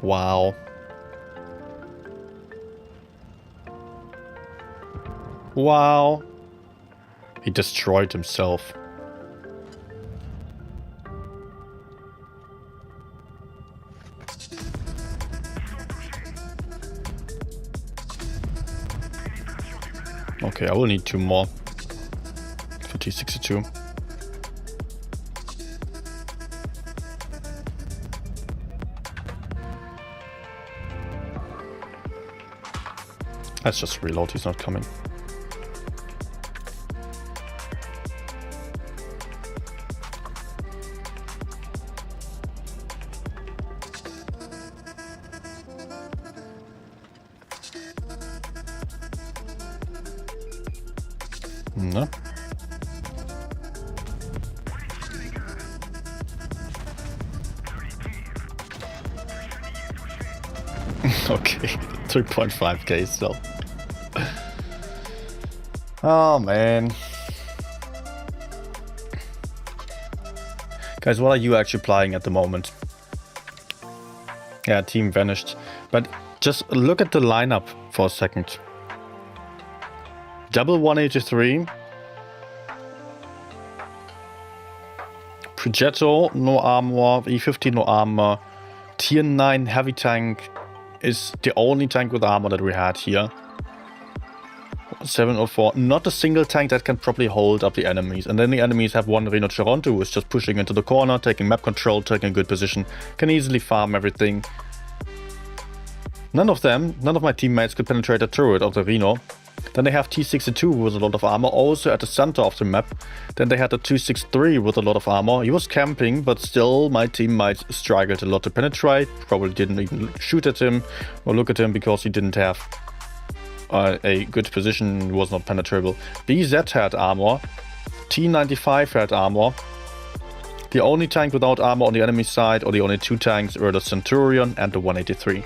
Wow. Wow. He destroyed himself. Okay, I will need 2 more for T62. Let's just reload, he's not coming. No. Okay, 3.5k still. Oh man. Guys, what are you actually playing at the moment? Yeah, team vanished. But just look at the lineup for a second. Double 183. Progetto, no armor. E50, no armor. Tier 9 heavy tank is the only tank with armor that we had here. 704. Not a single tank that can properly hold up the enemies. And then the enemies have one Reno Toronto who is just pushing into the corner, taking map control, taking a good position. Can easily farm everything. None of my teammates could penetrate the turret of the Reno. Then they have T62 with a lot of armor, also at the center of the map. Then they had the 263 with a lot of armor. He was camping, but still my teammates struggled a lot to penetrate. Probably didn't even shoot at him or look at him because he didn't have a good position, was not penetrable. BZ had armor. T95 had armor. The only tank without armor on the enemy side, or the only 2 tanks, were the Centurion and the 183.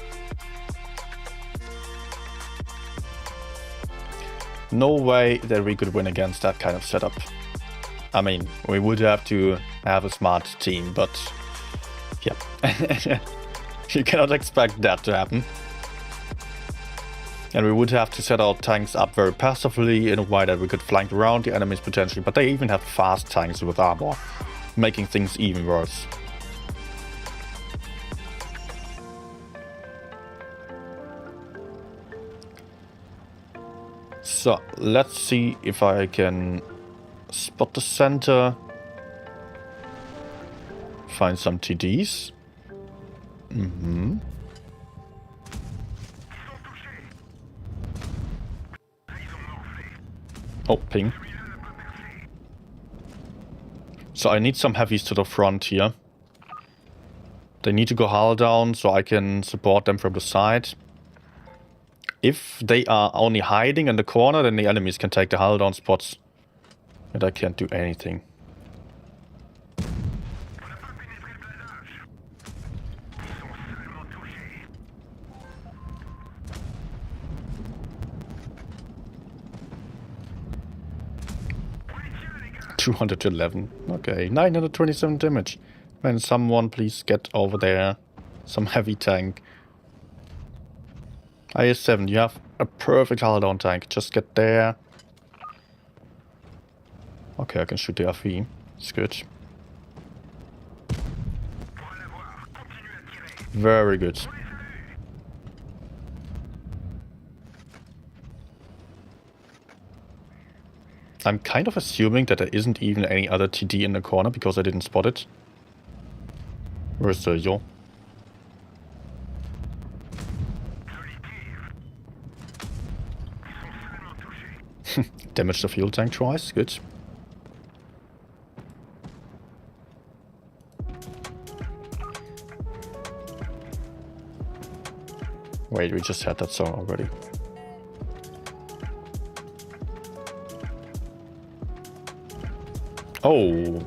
No way that we could win against that kind of setup. I mean, we would have to have a smart team, but yeah. You cannot expect that to happen. And we would have to set our tanks up very passively in a way that we could flank around the enemies potentially, but they even have fast tanks with armor, making things even worse. So, let's see if I can spot the center, find some TDs. Oh, ping. So I need some heavies to the front here. They need to go hull down so I can support them from the side. If they are only hiding in the corner, then the enemies can take the hull down spots. And I can't do anything. $211. Okay, 927 damage. Can someone please get over there? Some heavy tank. IS-7, you have a perfect hull down tank. Just get there. Okay, I can shoot the RV. It's good. Very good. I'm kind of assuming that there isn't even any other TD in the corner because I didn't spot it. Where's the yo? Damage the fuel tank twice, good. Wait, we just had that song already. Oh.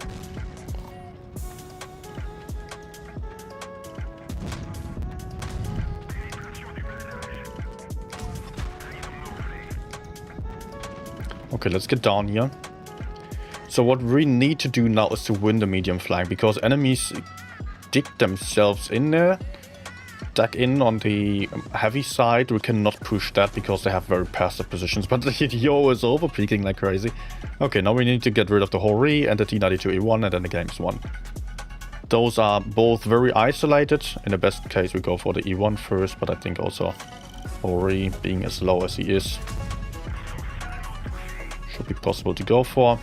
Okay, let's get down here. So what we need to do now is to win the medium flank, because enemies dig themselves in there. Duck in on the heavy side. We cannot push that because they have very passive positions, but the Yo is overpeaking like crazy. Okay, now we need to get rid of the Hori and the T92E1, and then the game's won. Those are both very isolated. In the best case we go for the E1 first, but I think also Hori, being as low as he is, should be possible to go for.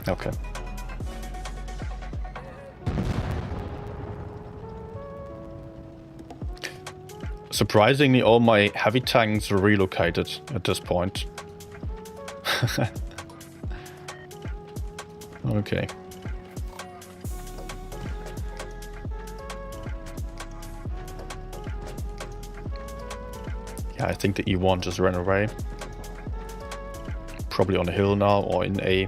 Okay. Surprisingly, all my heavy tanks are relocated at this point. Okay. Yeah, I think the E1 just ran away. Probably on a hill now or in A.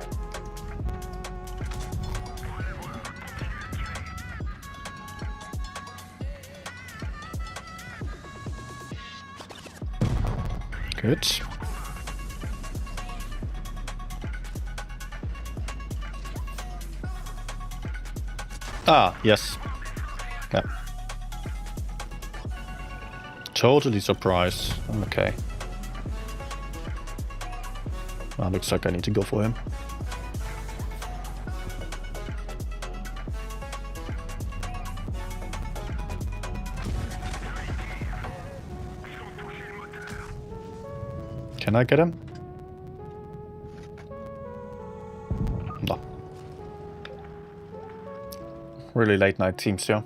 Good. Ah, yes. Yeah. Totally surprised. Okay. Well, looks like I need to go for him. Can I get him? No. Really late night teams here.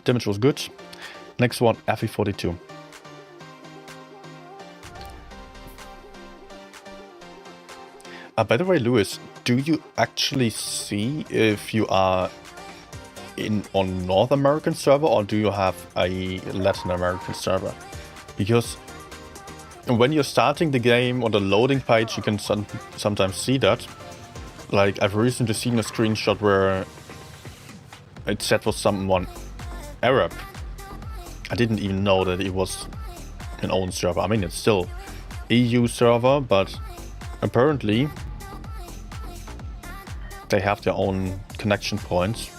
Damage was good. Next one, FE42. By the way, Lewis, do you actually see if you are on North American server or do you have a Latin American server? Because when you're starting the game on the loading page, you can sometimes see that. Like, I've recently seen a screenshot where it said for someone Arab. I didn't even know that it was an own server. I mean, it's still EU server, but apparently they have their own connection points.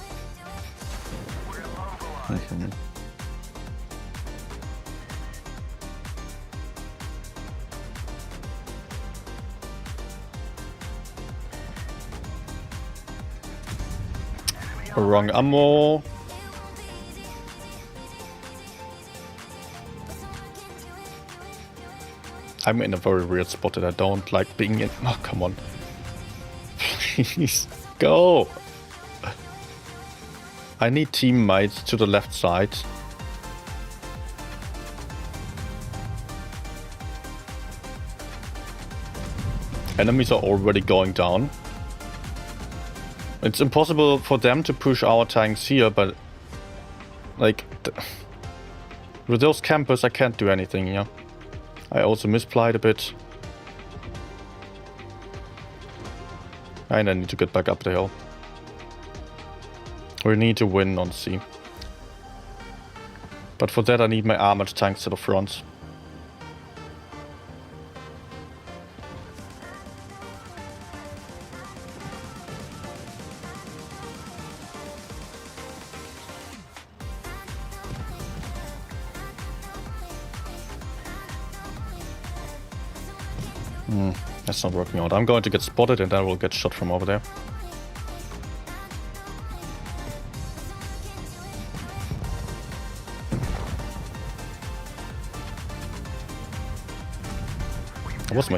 Wrong ammo. I'm in a very weird spot that I don't like being in. Oh, come on. Please, go. I need teammates to the left side. Enemies are already going down. It's impossible for them to push our tanks here, but like with those campers I can't do anything here. I also misplied a bit. And I need to get back up the hill. We need to win on C. But for that I need my armored tanks to the front. That's not working out. I'm going to get spotted and I will get shot from over there. That was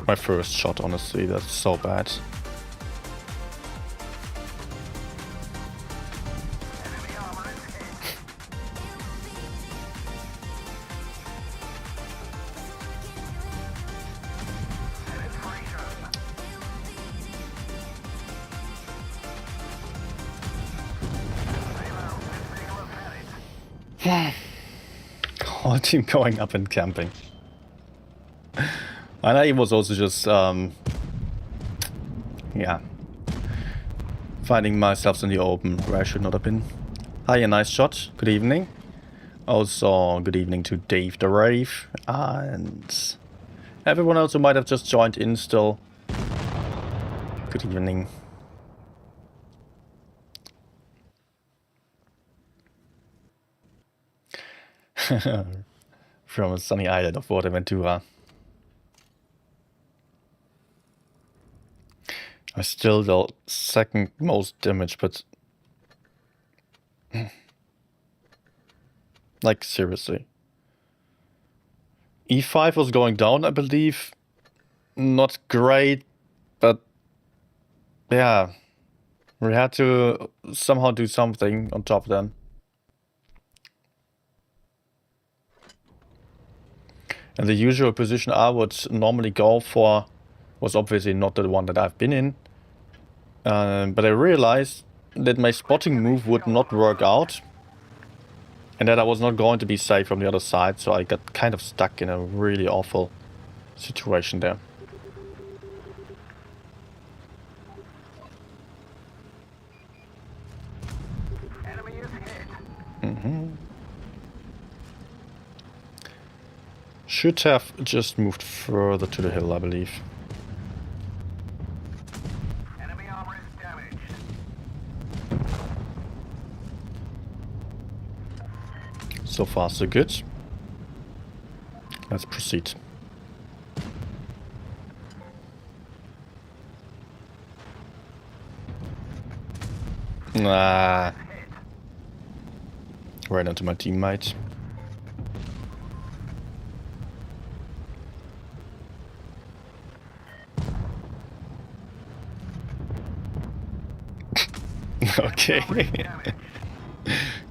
my first shot, honestly. That's so bad. Whole team going up and camping. And I was also just yeah. Finding myself in the open where I should not have been. Hi, a nice shot. Good evening. Also, good evening to Dave the Rave and everyone else who might have just joined in still. Good evening. From a sunny island of Fuerteventura. I still the second most damage, but like seriously. E5 was going down, I believe. Not great, but yeah. We had to somehow do something on top then. And the usual position I would normally go for was obviously not the one that I've been in. But I realized that my spotting move would not work out. And that I was not going to be safe from the other side, so I got kind of stuck in a really awful situation there. Enemy is hit. Should have just moved further to the hill, I believe. Enemy armor is damaged. So far, so good. Let's proceed. Nah. Right onto my teammate. Okay.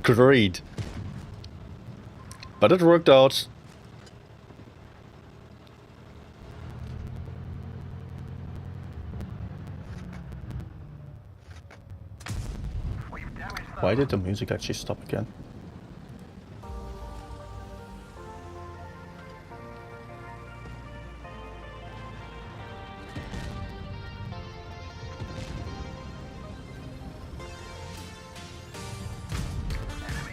Great. But it worked out. We've damaged them. Why did the music actually stop again?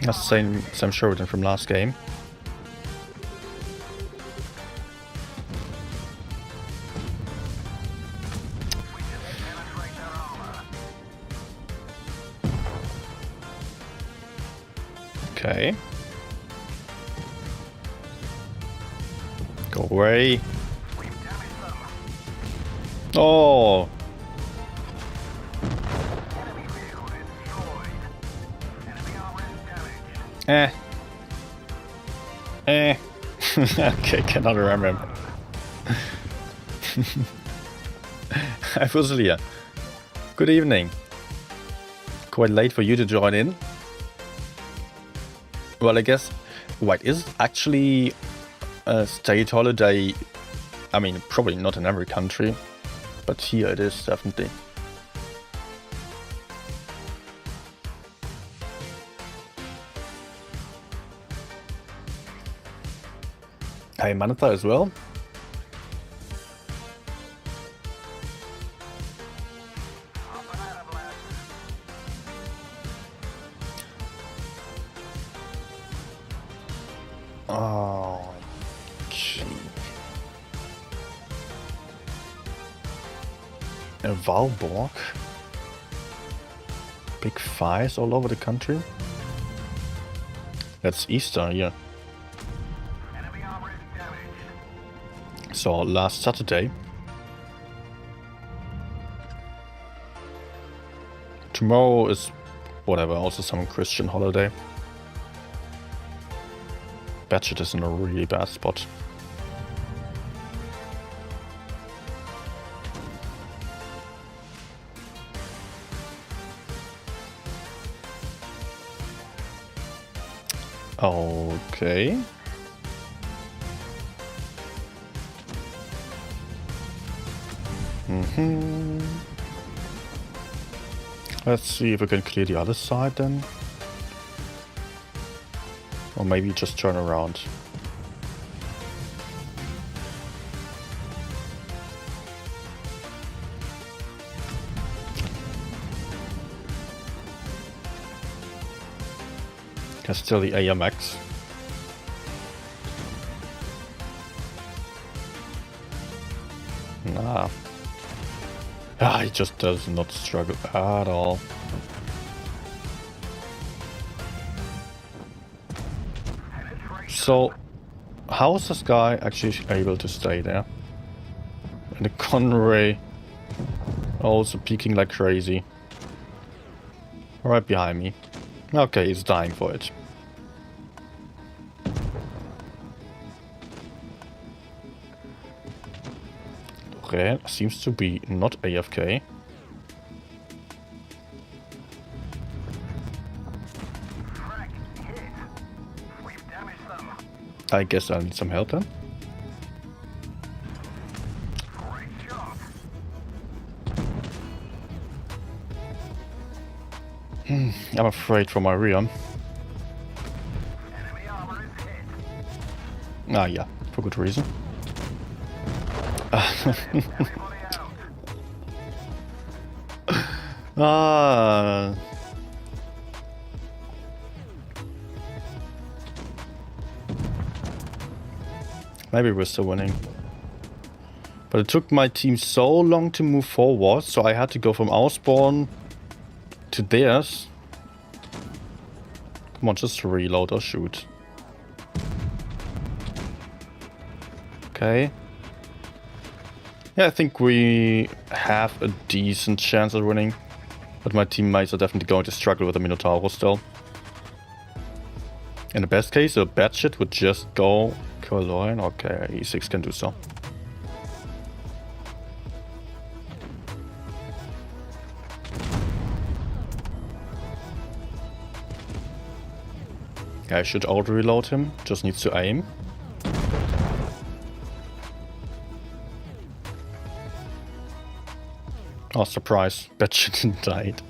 That's the same Sheridan from last game. Penetrate their armor. Okay. Go away. We've damaged them. Oh, Enemy vehicle destroyed. Enemy armor is damaged. eh. Okay, cannot remember. Hi, Fusilia. Good evening. Quite late for you to join in. Well, I guess White is actually a state holiday. I mean, probably not in every country, but here it is definitely. Hey, Manatha as well. Up and out of left. Oh, gee. A Valborg. Big fires all over the country. That's Easter here. Enemy armor is damaged. So last Saturday. Tomorrow is whatever, also some Christian holiday. Batchet is in a really bad spot. Okay. Let's see if we can clear the other side then. Or maybe just turn around. There's still the AMX. Nah. Ah, he just does not struggle at all. So, how is this guy actually able to stay there? And the Conray also peeking like crazy. Right behind me. Okay, he's dying for it. Okay, seems to be not AFK. I guess I need some help then. I'm afraid for my rear. Ah, yeah, for good reason. Ah. Maybe we're still winning. But it took my team so long to move forward, so I had to go from our spawn to theirs. Come on, just reload or shoot. Okay. Yeah, I think we have a decent chance of winning. But my teammates are definitely going to struggle with the Minotauro still. In the best case, a bad shit would just go Cologne. Okay, E6 can do so. I should auto-reload him, just needs to aim. Oh, surprise, Batshit died.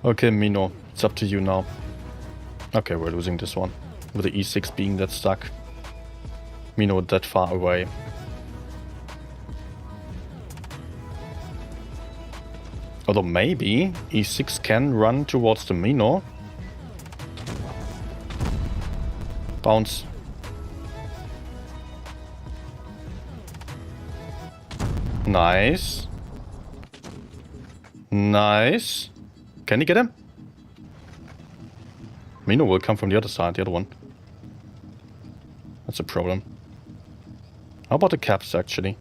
Okay, Mino, it's up to you now. Okay, we're losing this one, with the E6 being that stuck. Mino that far away. Although maybe E6 can run towards the Mino. Bounce. Nice. Nice. Can he get him? Mino will come from the other side, the other one. That's a problem. How about the caps, actually?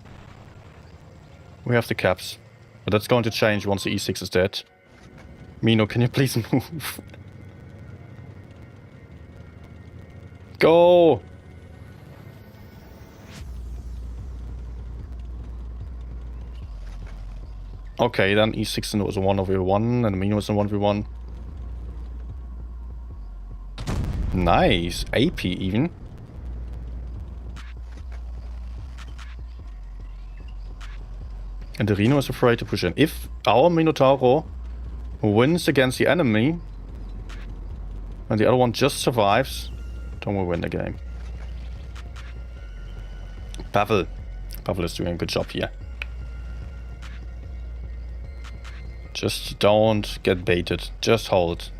We have the caps. But that's going to change once the E6 is dead. Mino, can you please move? Go! Okay, then E6 was a 1v1 and Mino was a 1v1. Nice. AP even. And the Rhino is afraid to push in. If our Minotauro wins against the enemy and the other one just survives, then we'll win the game. Pavel. Pavel is doing a good job here. Just don't get baited. Just hold.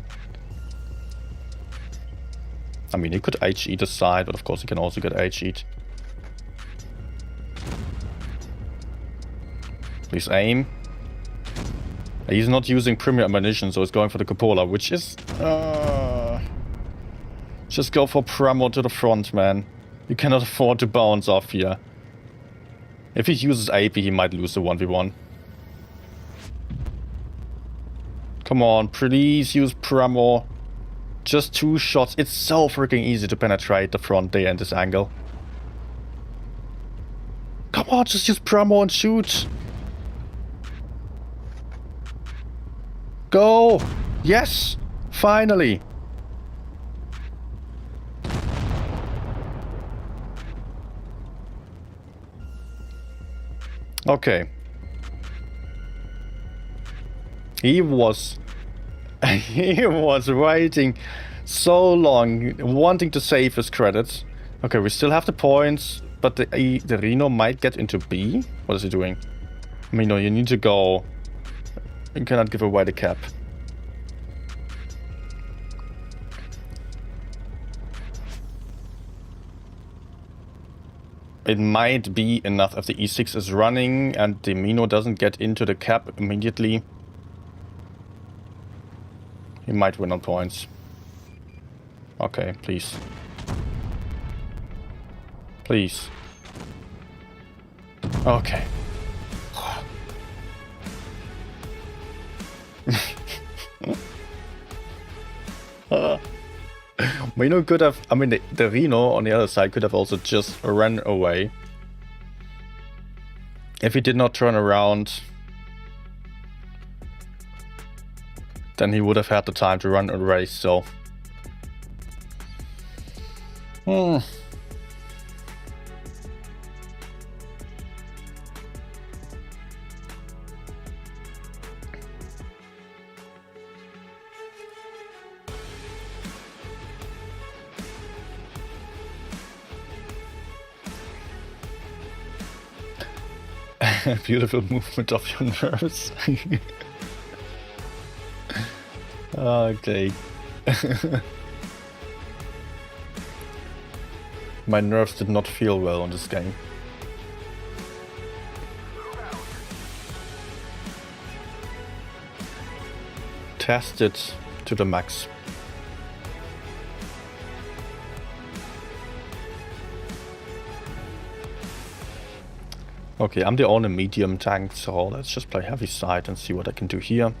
I mean, he could HE the side, but of course he can also get HE'd. Please aim. He's not using premier ammunition, so he's going for the cupola, which is... Just go for Pramo to the front, man. You cannot afford to bounce off here. If he uses AP, he might lose the 1v1. Come on, please use Pramo. Just 2 shots. It's so freaking easy to penetrate the front there in this angle. Come on, just use Pramo and shoot. Go! Yes! Finally! Okay. He was waiting so long, wanting to save his credits. Okay, we still have the points, but the Rhino might get into B. What is he doing? Mino, you need to go. You cannot give away the cap. It might be enough if the E6 is running and the Mino doesn't get into the cap immediately. He might win on points. Okay, please. Please. Okay. Mino could have, I mean, the Rhino on the other side could have also just ran away. If he did not turn around, then he would have had the time to run a race, so. Beautiful movement of your nerves. Okay. My nerves did not feel well on this game. Test it to the max. Okay, I'm the only medium tank, so let's just play heavy side and see what I can do here.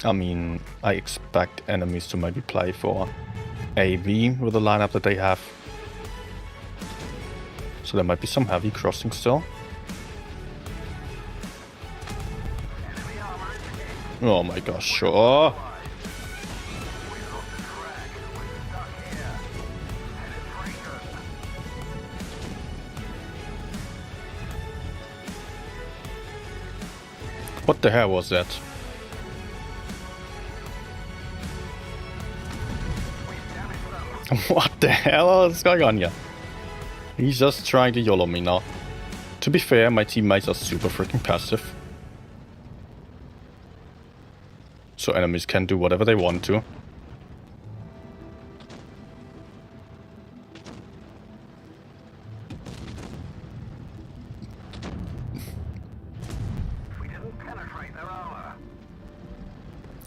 I mean, I expect enemies to maybe play for AV with the lineup that they have. So there might be some heavy crossing still. Oh my gosh, sure. What the hell was that? What the hell is going on here? He's just trying to YOLO me now. To be fair, my teammates are super freaking passive. So enemies can do whatever they want to.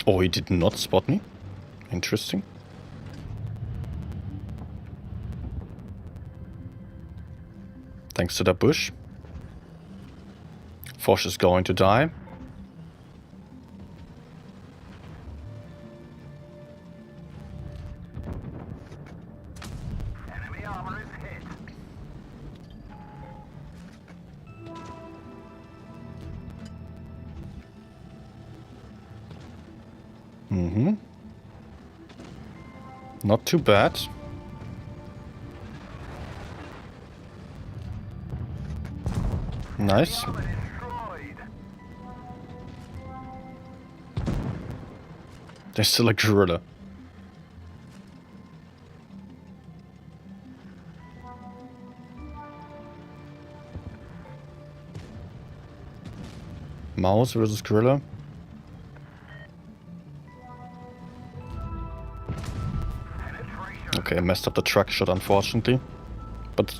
Oh, he did not spot me? Interesting. Thanks to the bush. Foch is going to die. Enemy armor is hit. Not too bad. Nice. Armor destroyed. There's still a gorilla. Mouse versus gorilla. Okay, I messed up the truck shot, unfortunately. But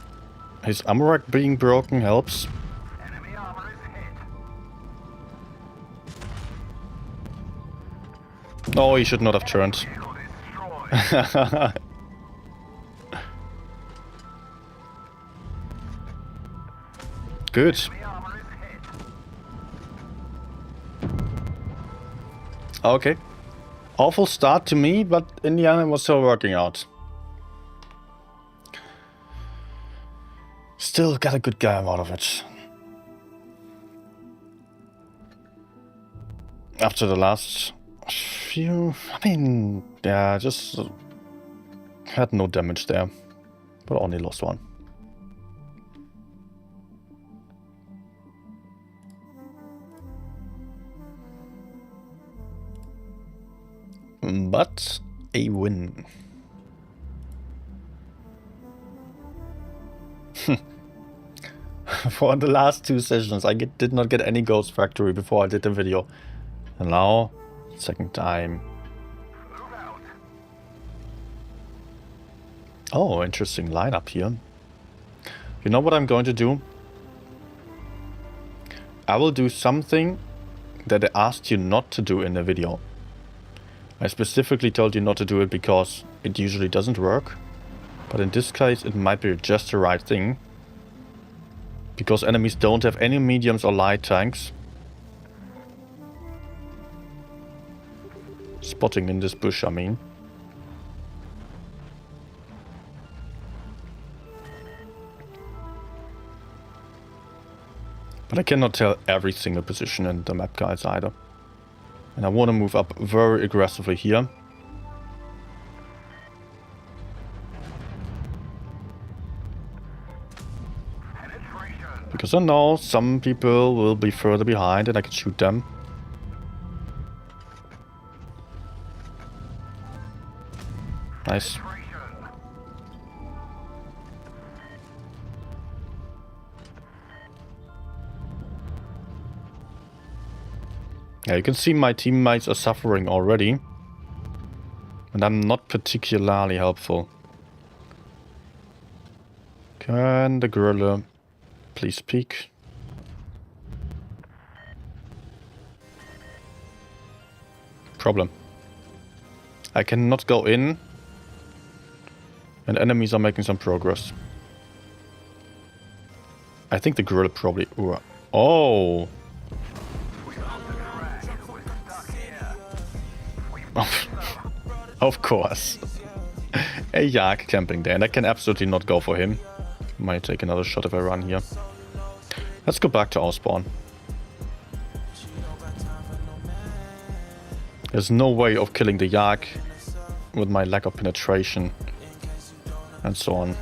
his armor rack being broken helps. Enemy armor is hit. No, he should not have turned. Vehicle destroyed. Good. Enemy armor is hit. Okay. Awful start to me, but in the end it was still working out. Still got a good game out of it. After the last few... I mean, yeah, just had no damage there. But only lost one. But a win. For the last two sessions, I did not get any Ghost Factory before I did the video. And now, second time. Move out. Oh, interesting lineup here. You know what I'm going to do? I will do something that I asked you not to do in the video. I specifically told you not to do it because it usually doesn't work. But in this case, it might be just the right thing. Because enemies don't have any mediums or light tanks. Spotting in this bush, I mean. But I cannot tell every single position in the map guides either. And I want to move up very aggressively here. Because I know some people will be further behind and I can shoot them. Nice. Yeah, you can see my teammates are suffering already. And I'm not particularly helpful. Can the gorilla please peek? Problem. I cannot go in. And enemies are making some progress. I think the gorilla probably... Oh! Of course. A yak camping there, and I can absolutely not go for him. Might take another shot if I run here. Let's go back to our spawn. There's no way of killing the yak with my lack of penetration and so on.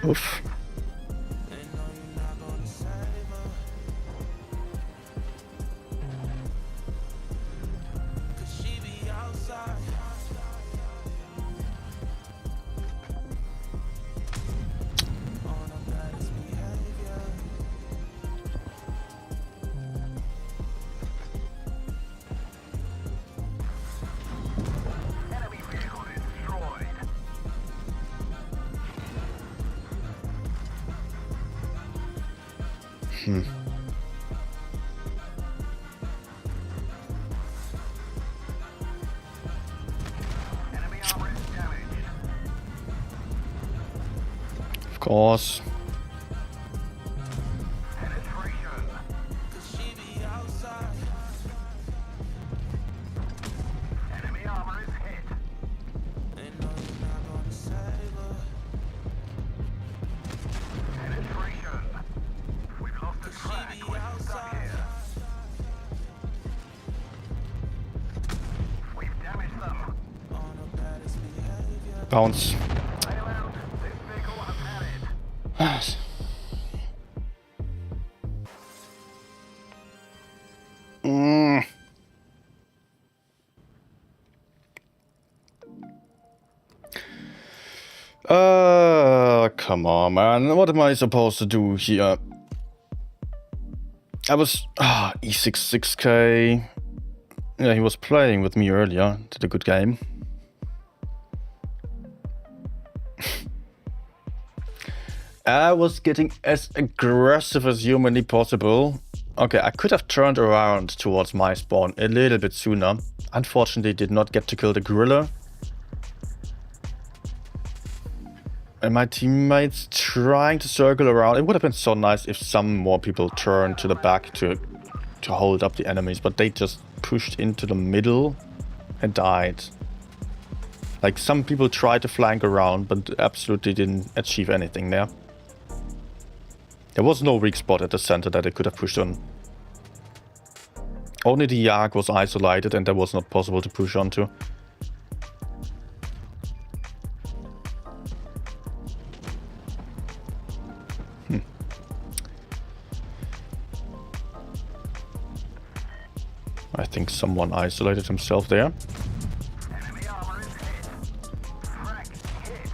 Oof. Of course. Bounce. Come on, man. What am I supposed to do here? I was... E6 6k. Yeah, he was playing with me earlier. Did a good game. I was getting as aggressive as humanly possible. Okay, I could have turned around towards my spawn a little bit sooner. Unfortunately, did not get to kill the gorilla. And my teammates trying to circle around. It would have been so nice if some more people turned to the back to hold up the enemies. But they just pushed into the middle and died. Like, some people tried to flank around, but absolutely didn't achieve anything there. There was no weak spot at the center that they could have pushed on. Only the yak was isolated and that was not possible to push onto. I think someone isolated himself there. Enemy armor is hit. Frag hit.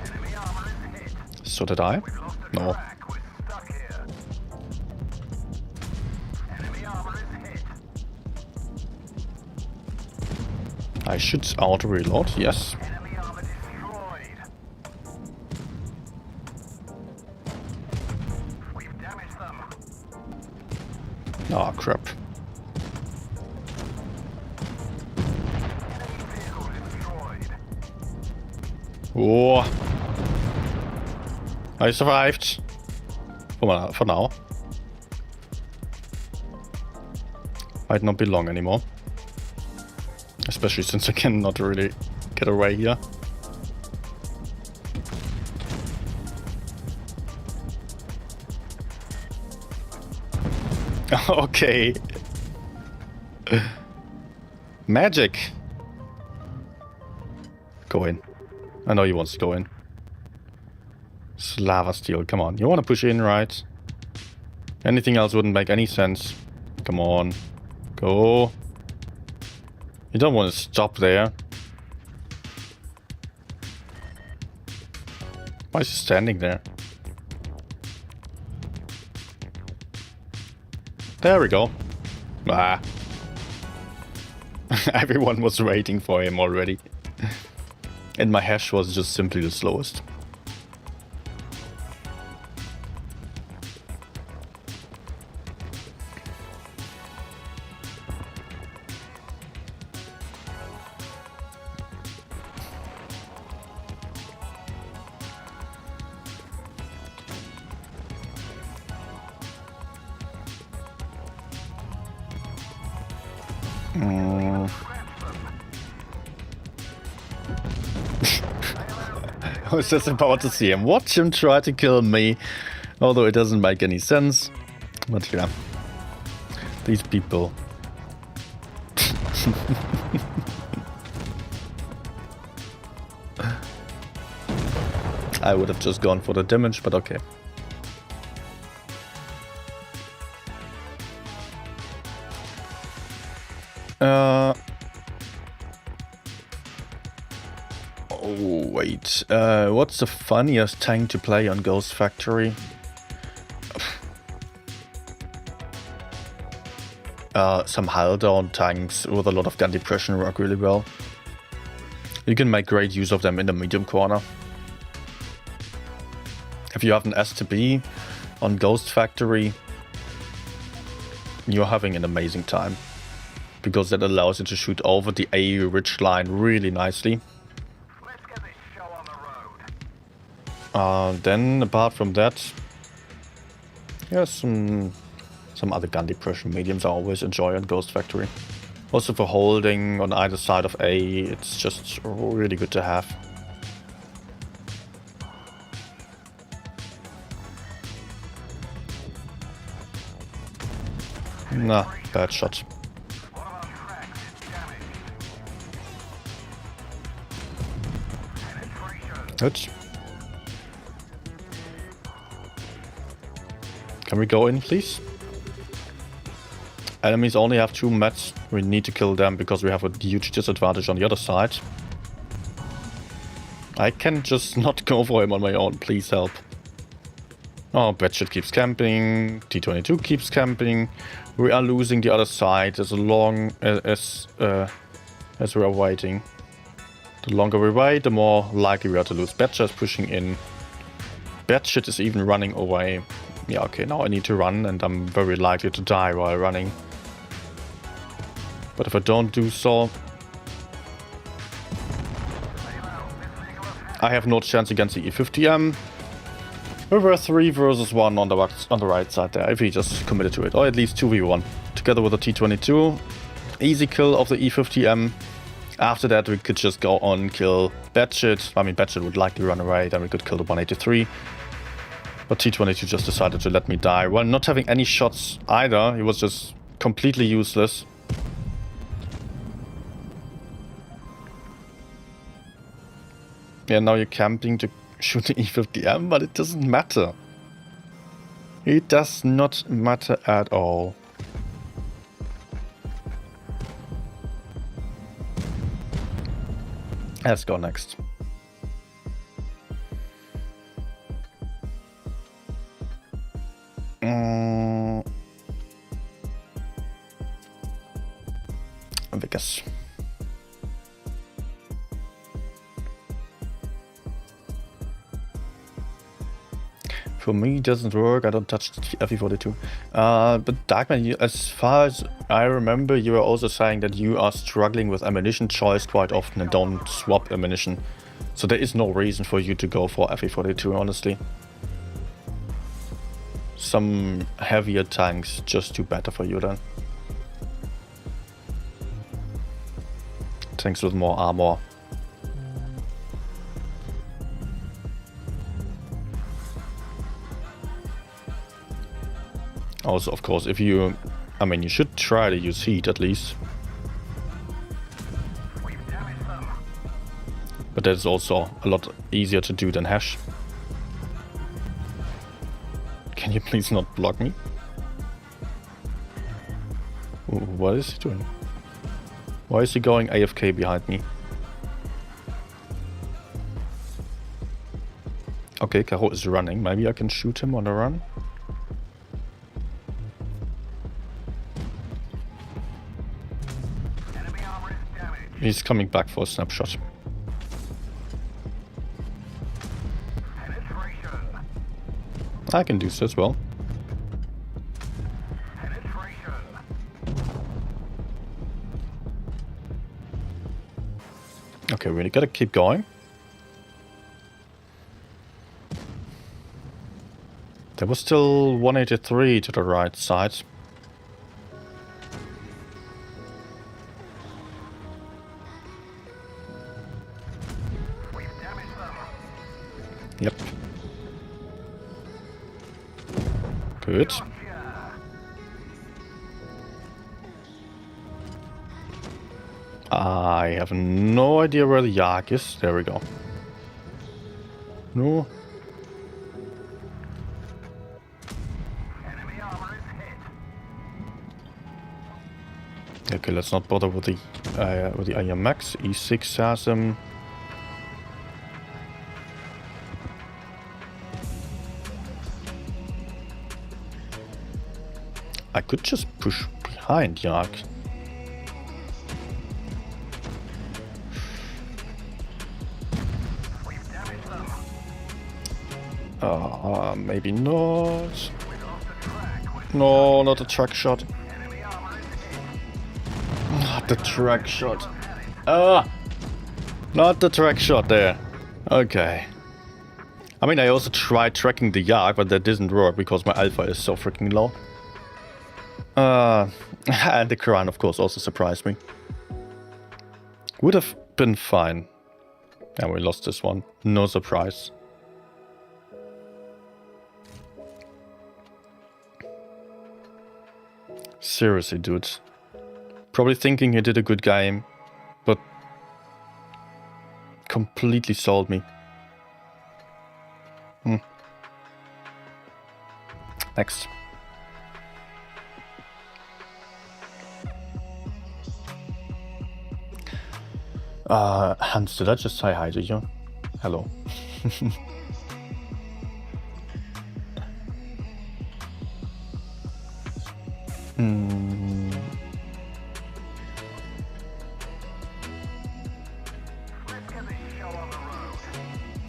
Enemy armor is hit. So did I? No. We're stuck here. Enemy armor is hit. I should auto-reload, yes. Enemy armor destroyed. We've damaged them. Ah, crap. Enemy vehicle destroyed. Oh. I survived. For now. Might not be long anymore. Especially since I cannot really get away here. Okay. Magic. Go in. I know he wants to go in. It's lava steel. Come on. You want to push in, right? Anything else wouldn't make any sense. Come on. Go. You don't want to stop there. Why is he standing there? There we go. Ah. Everyone was waiting for him already. And my hash was just simply the slowest. I was just about to see him. Watch him try to kill me. Although it doesn't make any sense. But yeah. These people. I would have just gone for the damage, but okay. Oh, wait. What's the funniest tank to play on Ghost Factory? Some hull down tanks with a lot of gun depression work really well. You can make great use of them in the medium corner. If you have an STB on Ghost Factory, you're having an amazing time. Because that allows you to shoot over the AU ridge line really nicely. Let's get this show on the road. Then apart from that, yeah, some other gun depression mediums I always enjoy on Ghost Factory. Also for holding on either side of A, it's just really good to have. Nah, bad shot. One of our tracks is damaged. Penetration. Good. Can we go in, please? Enemies only have 2 mets. We need to kill them because we have a huge disadvantage on the other side. I can just not go for him on my own. Please help. Oh, Batshit keeps camping. T22 keeps camping. We are losing the other side as long as we are waiting. The longer we wait, the more likely we are to lose. Batshit is pushing in. Batshit is even running away. Yeah, okay, now I need to run and I'm very likely to die while running. But if I don't do so, I have no chance against the E50M. We were 3 versus 1 on the right side there, if he just committed to it. Or at least 2v1. Together with the T22. Easy kill of the E50M. After that we could just go on kill Batshit. I mean, Batshit would likely run away, then we could kill the 183. But T22 just decided to let me die. While not having any shots either, he was just completely useless. Yeah, now you're camping to shoot the E50M, but it doesn't matter. It does not matter at all. Let's go next. Vegas. For me, it doesn't work. I don't touch the FE42. But Darkman, as far as I remember, you were also saying that you are struggling with ammunition choice quite often and don't swap ammunition. So there is no reason for you to go for FE42, honestly. Some heavier tanks just too better for you then. Tanks with more armor. Also, of course, if you... I mean, you should try to use heat at least. But that's also a lot easier to do than hash. Can you please not block me? What is he doing? Why is he going AFK behind me? Okay, Karo is running. Maybe I can shoot him on the run. He's coming back for a snapshot. I can do so as well. Okay, we gotta keep going. There was still 183 to the right side. Yep. Good. I have no idea where the Yak is. There we go. No. Okay, let's not bother with the IMX. E6 has him. I could just push behind Yak. Maybe not. No, not a track shot. Not the track shot. Not the track shot there. Okay. I mean, I also tried tracking the Yak, but that didn't work because my alpha is so freaking low. And the Quran, of course, also surprised me. Would have been fine. And we lost this one. No surprise. Seriously, dude. Probably thinking he did a good game, but completely sold me. Next. Hans, did I just say hi to you? Hello.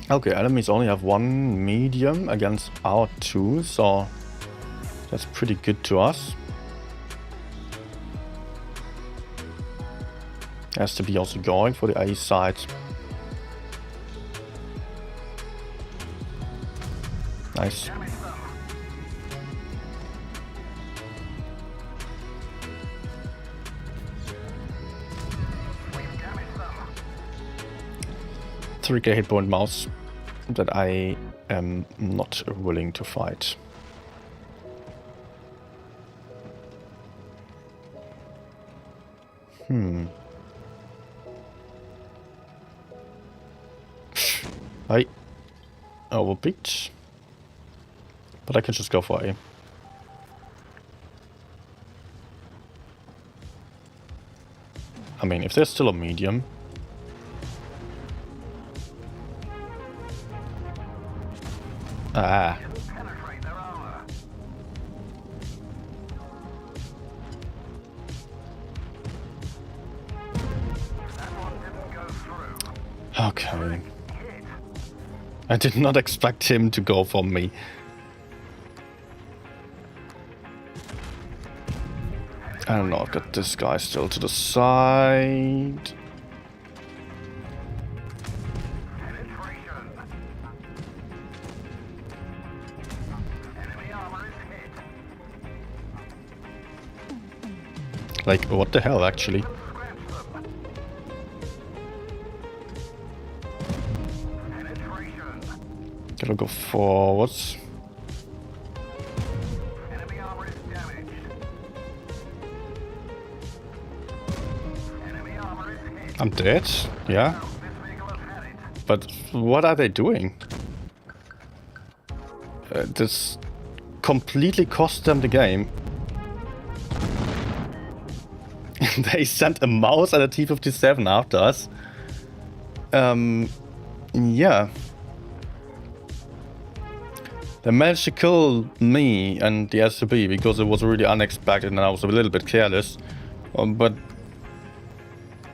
Okay, enemies only have one medium against our two, so that's pretty good to us. Has to be also going for the A side. Nice. .3k hit point mouse that I am not willing to fight. I overpicked, but I can just go for A. I mean, if there's still a medium. Okay. I did not expect him to go for me. I don't know, I've got this guy still to the side. Like, what the hell, actually? Gotta go forwards. Enemy armor is damaged. Enemy armor is hit. I'm dead, yeah. This vehicle has had it. But what are they doing? This completely cost them the game. They sent a mouse and a T-57 after us. Yeah. They managed to kill me and the SCB because it was really unexpected and I was a little bit careless. But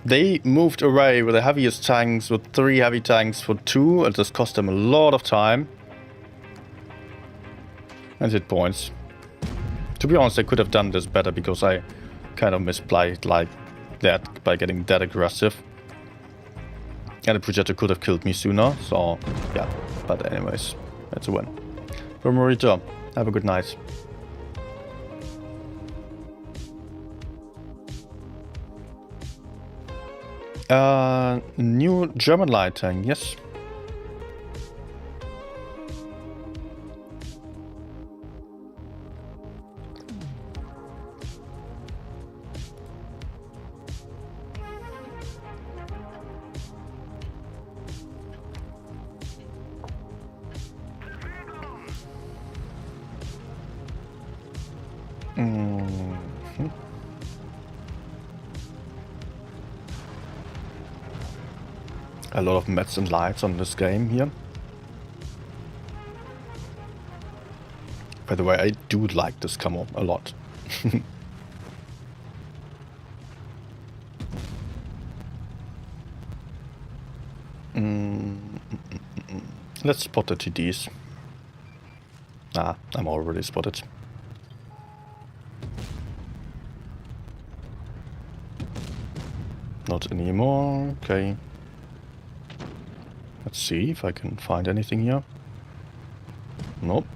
they moved away with the heaviest tanks, with 3 heavy tanks for 2. It just cost them a lot of time. And hit points. To be honest, I could have done this better because I kind of misplayed like that by getting that aggressive. And the projector could have killed me sooner, so yeah. But anyways, that's a win. Morito, have a good night. New German light tank, yes. A lot of mats and lights on this game here. By the way, I do like this camo a lot. Let's spot the TDs. Ah, I'm already spotted. Not anymore, okay. Let's see if I can find anything here. Nope.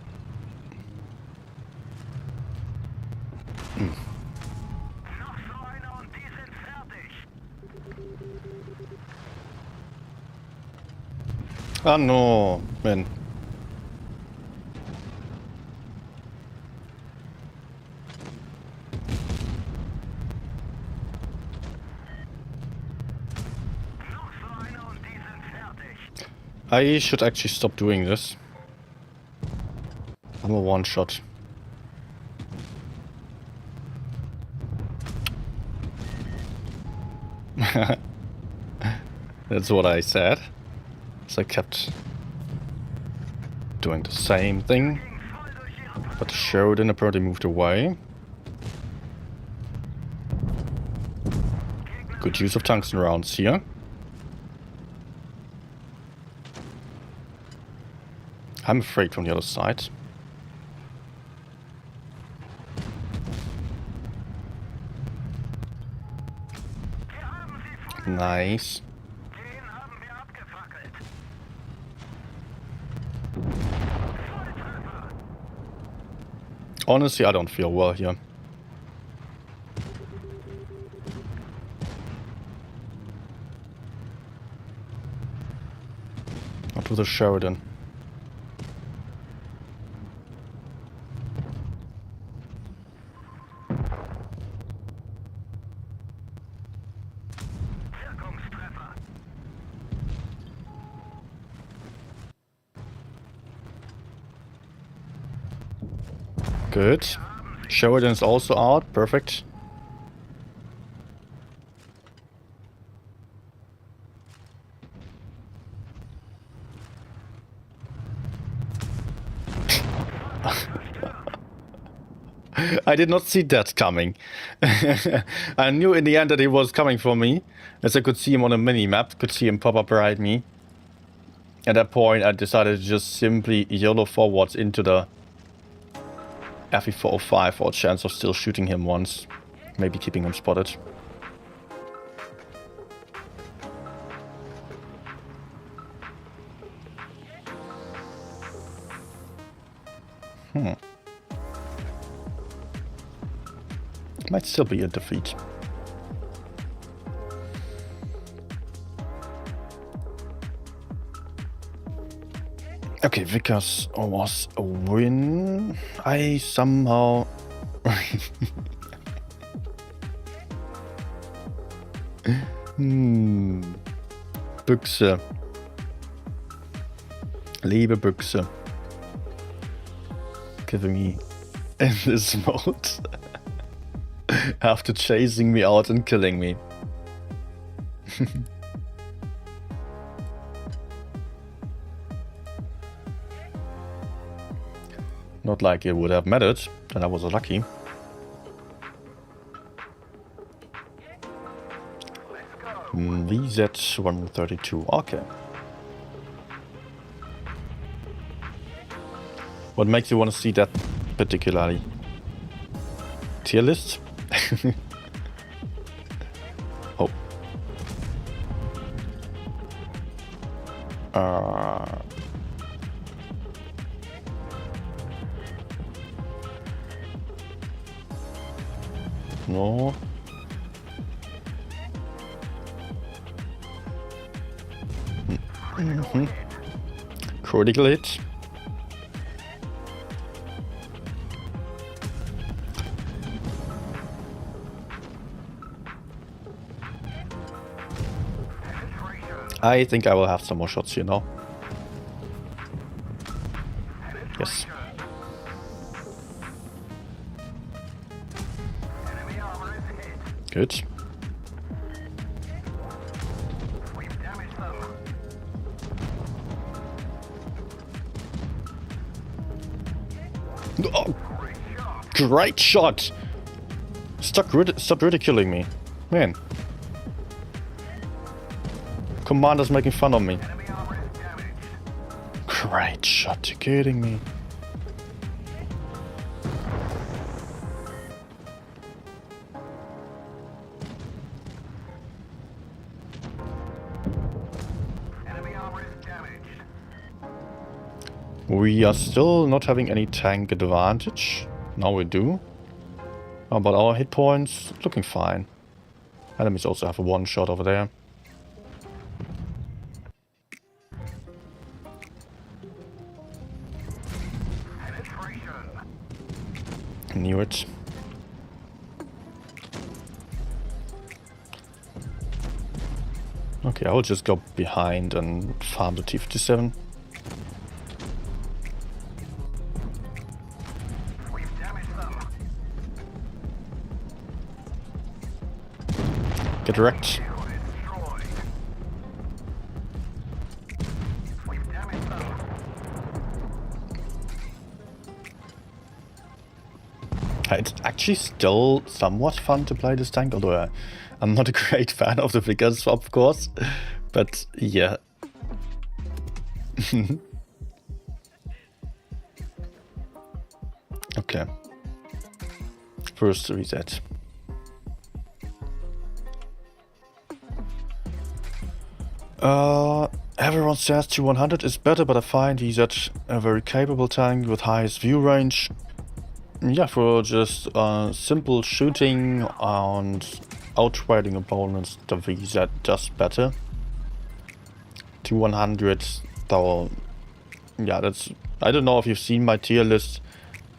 Noch so einer und die sind fertig. Ah no, man. Noch so einer und die sind fertig. I should actually stop doing this. I'm a one-shot. That's what I said. So I kept doing the same thing. But the Sheridan apparently moved away. Good use of tungsten rounds here. I'm afraid from the other side. Nice. Den haben wir abgefackelt. Honestly, I don't feel well here. Not with the Sheridan. Wirkungstreffer. Good. Sheridan is also out. Perfect. I did not see that coming. I knew in the end that he was coming for me, as I could see him on a mini-map, could see him pop up behind me. At that point, I decided to just simply YOLO forwards into the FE405 for a chance of still shooting him once. Maybe keeping him spotted. Might still be a defeat. Okay, Vickers was a win. I somehow... Büchse. Liebe Büchse. Giving me in this mode. After chasing me out and killing me. Not like it would have mattered that I was lucky. VZ 132, okay. What makes you want to see that particularly? Tier list? Oh. No. Critical hit. I think I will have some more shots here now. Yes. Good. Oh, great shot! Stop ridiculing me. Man. Commander's making fun of me. Great shot, you kidding me? We are still not having any tank advantage. Now we do. But our hit points looking fine. Enemies also have a one shot over there. Knew it. Okay, I'll just go behind and farm the T-57. Get wrecked. It's actually still somewhat fun to play this tank, although I'm not a great fan of the Vickers, of course. But yeah. Okay. First reset. Everyone says T100 is better, but I find he's at a very capable tank with highest view range. Yeah, for just simple shooting and outriding opponents, the VZ does better. T100, though, yeah, that's... I don't know if you've seen my tier list.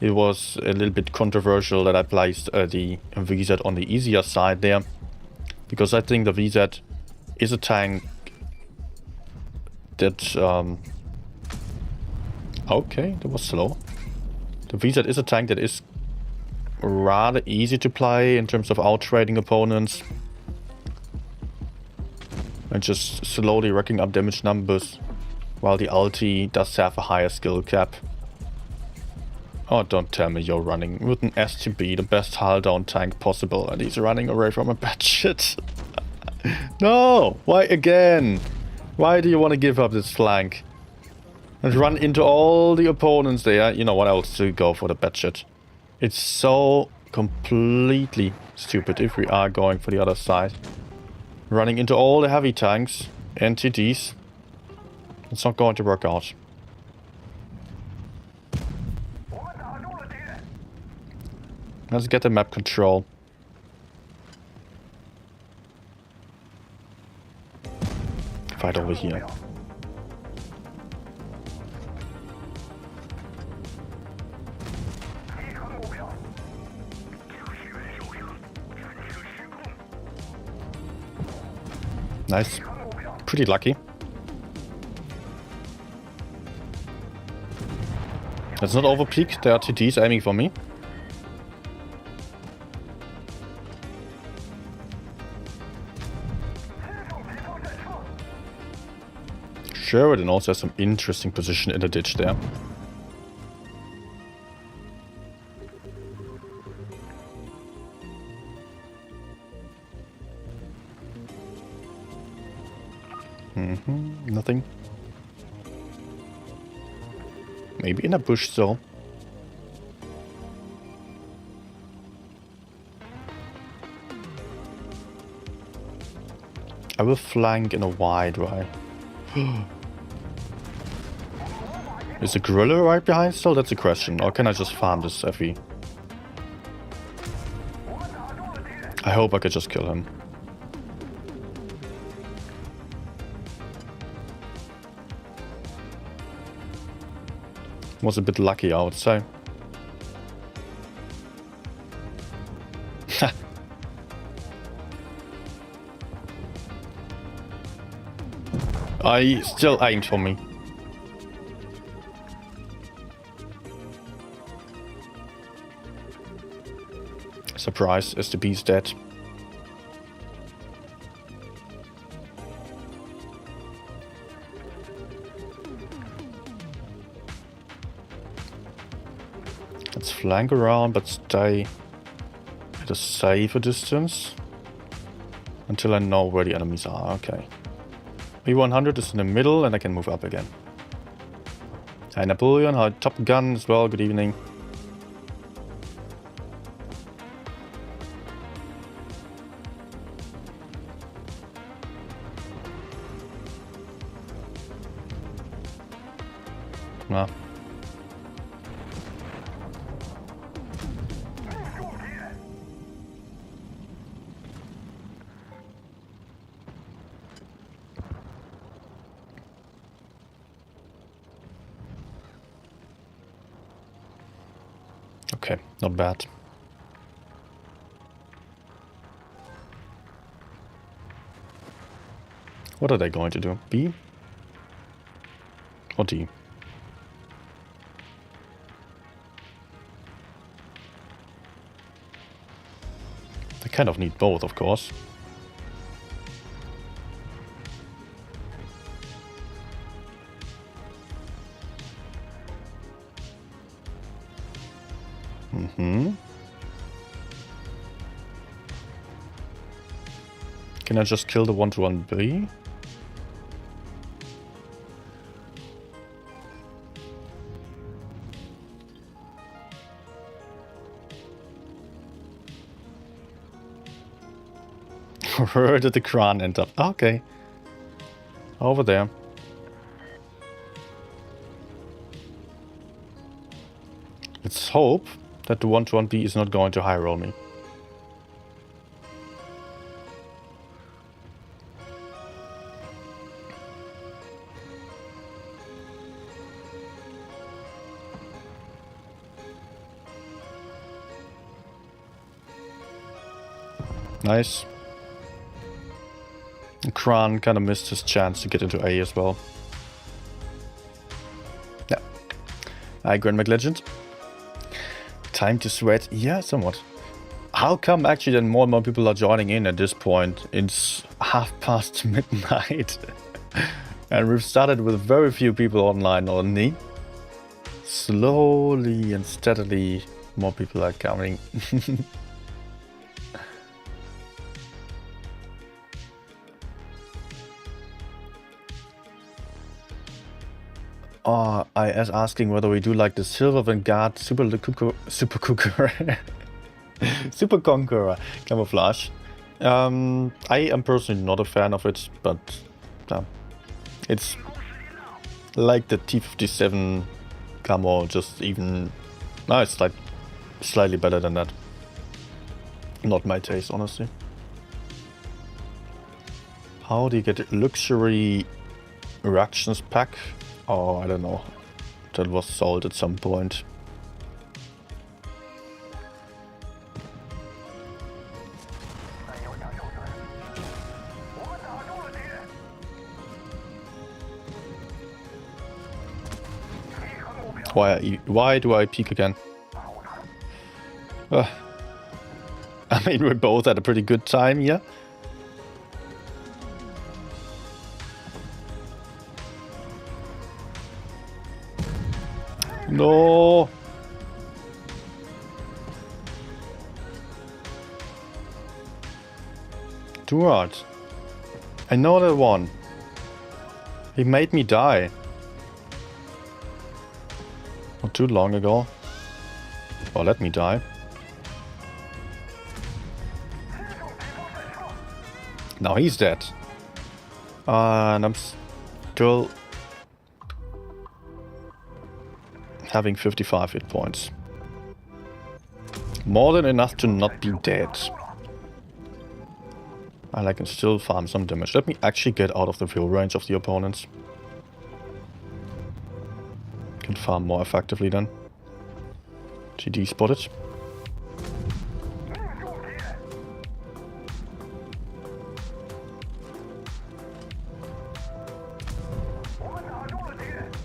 It was a little bit controversial that I placed the VZ on the easier side there. Because I think the VZ is a tank that... okay, that was slow. The VZ is a tank that is rather easy to play in terms of outtrading opponents. And just slowly racking up damage numbers. While the ulti does have a higher skill cap. Oh, don't tell me you're running with an STB, the best hull down tank possible, and he's running away from a bad shit. No! Why again? Why do you want to give up this flank? And run into all the opponents there. You know what, I will still go for the bad shit. It's so completely stupid if we are going for the other side. Running into all the heavy tanks and TDs. It's not going to work out. Let's get the map control. Fight over here. Nice. Pretty lucky. Let's not overpeak. There are TTs aiming for me. Sheridan also has some interesting position in the ditch there. Nothing. Maybe in a bush still. I will flank in a wide way. Is the gorilla right behind still? That's a question. Or can I just farm this FE? I hope I could just kill him. Was a bit lucky, I would say. I still aimed for me. Surprise, STB's dead. Let's flank around, but stay at a safer distance until I know where the enemies are. Okay. B100 is in the middle and I can move up again. Hi Napoleon, hi Top Gun as well, good evening. Ah. Okay, not bad. What are they going to do? B? Or D? They kind of need both, of course. Can I just kill the 1-1B? Where did the Kran end up? Okay. Over there. Let's hope that the 1-1B is not going to high roll me. Nice. Kran kind of missed his chance to get into A as well. Yeah. Hi, Grand McLegend. Time to sweat. Yeah, somewhat. How come actually then more and more people are joining in at this point? It's past midnight. And we've started with very few people online only. Slowly and steadily, more people are coming. Oh, I was asking whether we do like the Silver Vanguard Super Conqueror Super Conqueror camouflage. I am personally not a fan of it, but it's like the T57 camo, just even... No, it's like slightly better than that. Not my taste, honestly. How do you get luxury reactions pack? Oh, I don't know. That was sold at some point. Why do I peek again? I mean, we're both at a pretty good time here. No. Too hard. I know that one. He made me die. Not too long ago. Or let me die. Now he's dead. And I'm still having 55 hit points. More than enough to not be dead. And I can still farm some damage. Let me actually get out of the view range of the opponents. Can farm more effectively then. GD spotted.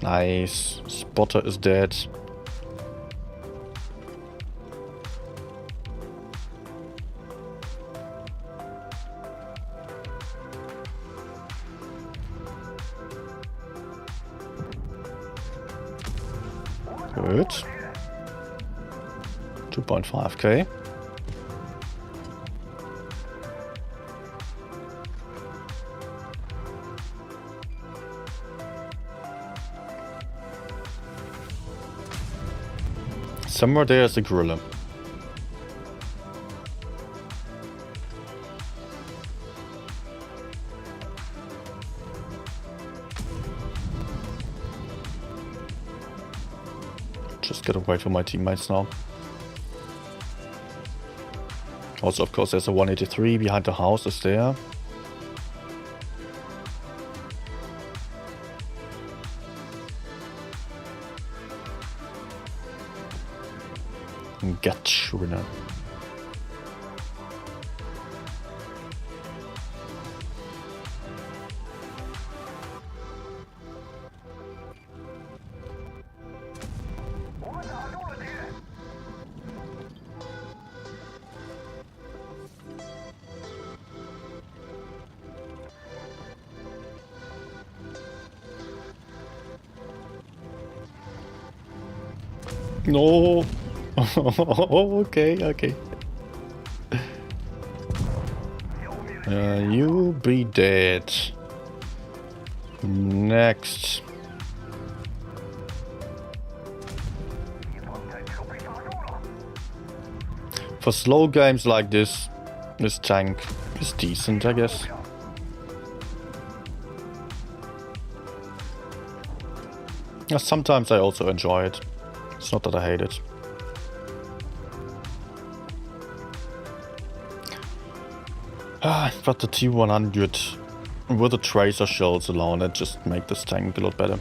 Nice. Spotter is dead. Good. 2.5k. Somewhere there's a gorilla. Just gotta wait for my teammates now. Also, of course, there's a 183 behind the house is there. Get winner. No. Okay. You be dead. Next. For slow games like this tank is decent, I guess. Sometimes I also enjoy it. It's not that I hate it. But the T100 with the tracer shells alone, it just make this tank a lot better.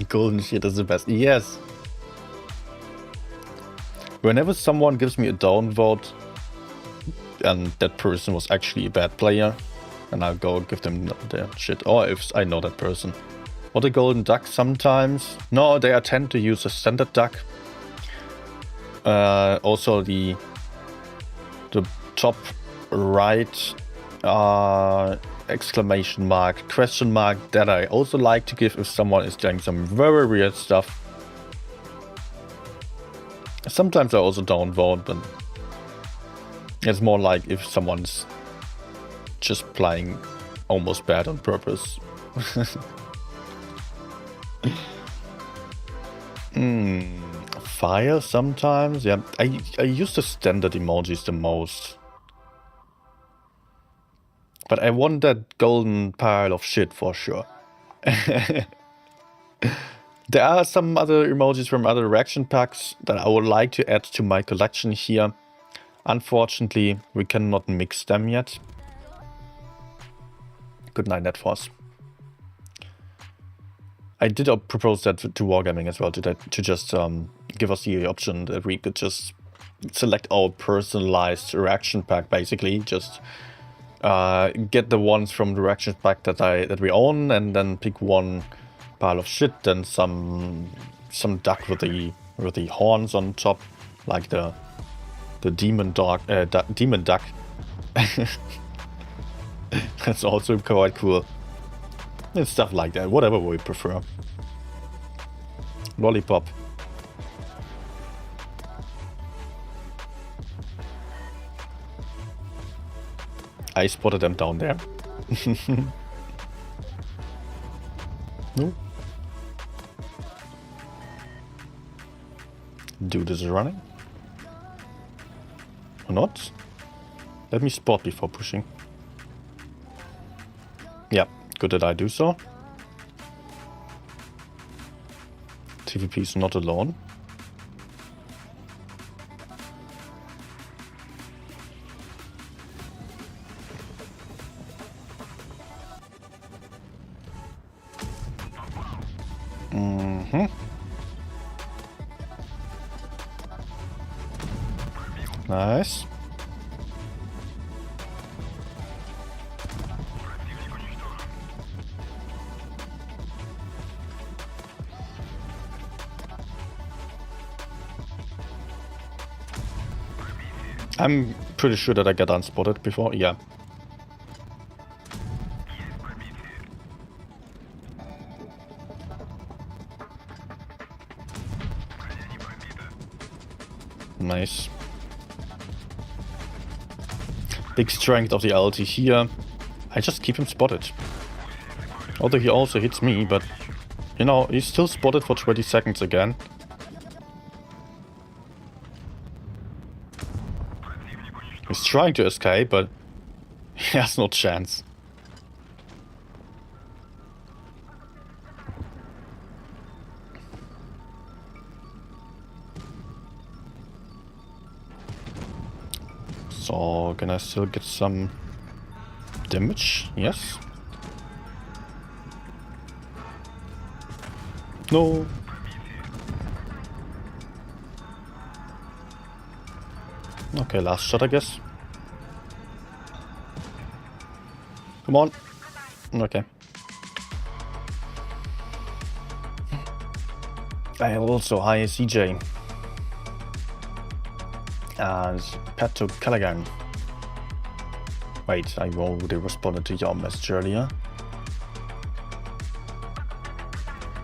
Golden shit is the best. Yes. Whenever someone gives me a downvote and that person was actually a bad player, and I'll go give them their shit. Or if I know that person. Or the golden duck sometimes. No, they tend to use a standard duck. Also the the top right exclamation mark, question mark that I also like to give if someone is doing some very weird stuff. Sometimes I also don't vote, but it's more like if someone's just playing almost bad on purpose. Fire sometimes, yeah. I use the standard emojis the most. But I want that golden pile of shit for sure. There are some other emojis from other reaction packs that I would like to add to my collection here. Unfortunately, we cannot mix them yet. Good night, NetForce. I did propose that to Wargaming as well, to just give us the option that we could just select our personalized reaction pack, basically. Just get the ones from the reaction pack that we own, and then pick one pile of shit, then some duck with the horns on top, like the demon duck. That's also quite cool. And stuff like that, whatever we prefer. Lollipop. I spotted them down there. No. Dude is running. Or not? Let me spot before pushing. Yeah, good that I do so. TVP is not alone. Nice. I'm pretty sure that I got unspotted before, yeah. Nice. Big strength of the LT here. I just keep him spotted. Although he also hits me, but you know, he's still spotted for 20 seconds again. He's trying to escape, but he has no chance. So, can I still get some damage? Yes. No. Okay, last shot, I guess. Come on. Okay. I have also hi CJ. And Pato Callaghan. Wait, I already responded to your message earlier.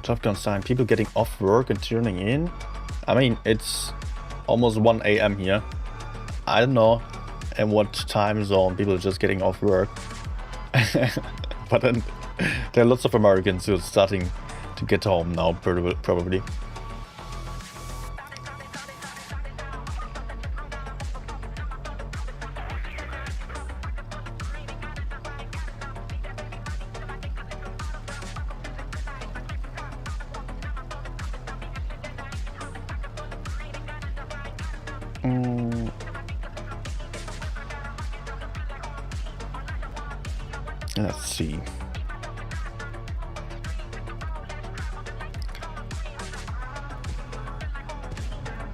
Top Gun sign, people getting off work and tuning in. I mean, it's almost 1 AM here. I don't know in what time zone people are just getting off work. But then there are lots of Americans who are starting to get home now, probably. Let's see.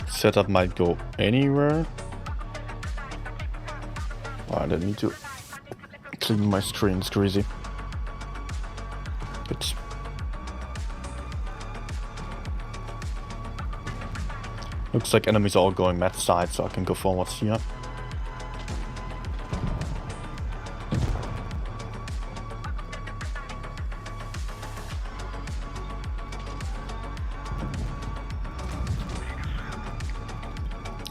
Setup might go anywhere. Alright, I need to clean my screen, it's greasy. Good. Looks like enemies are all going mad side, so I can go forwards here.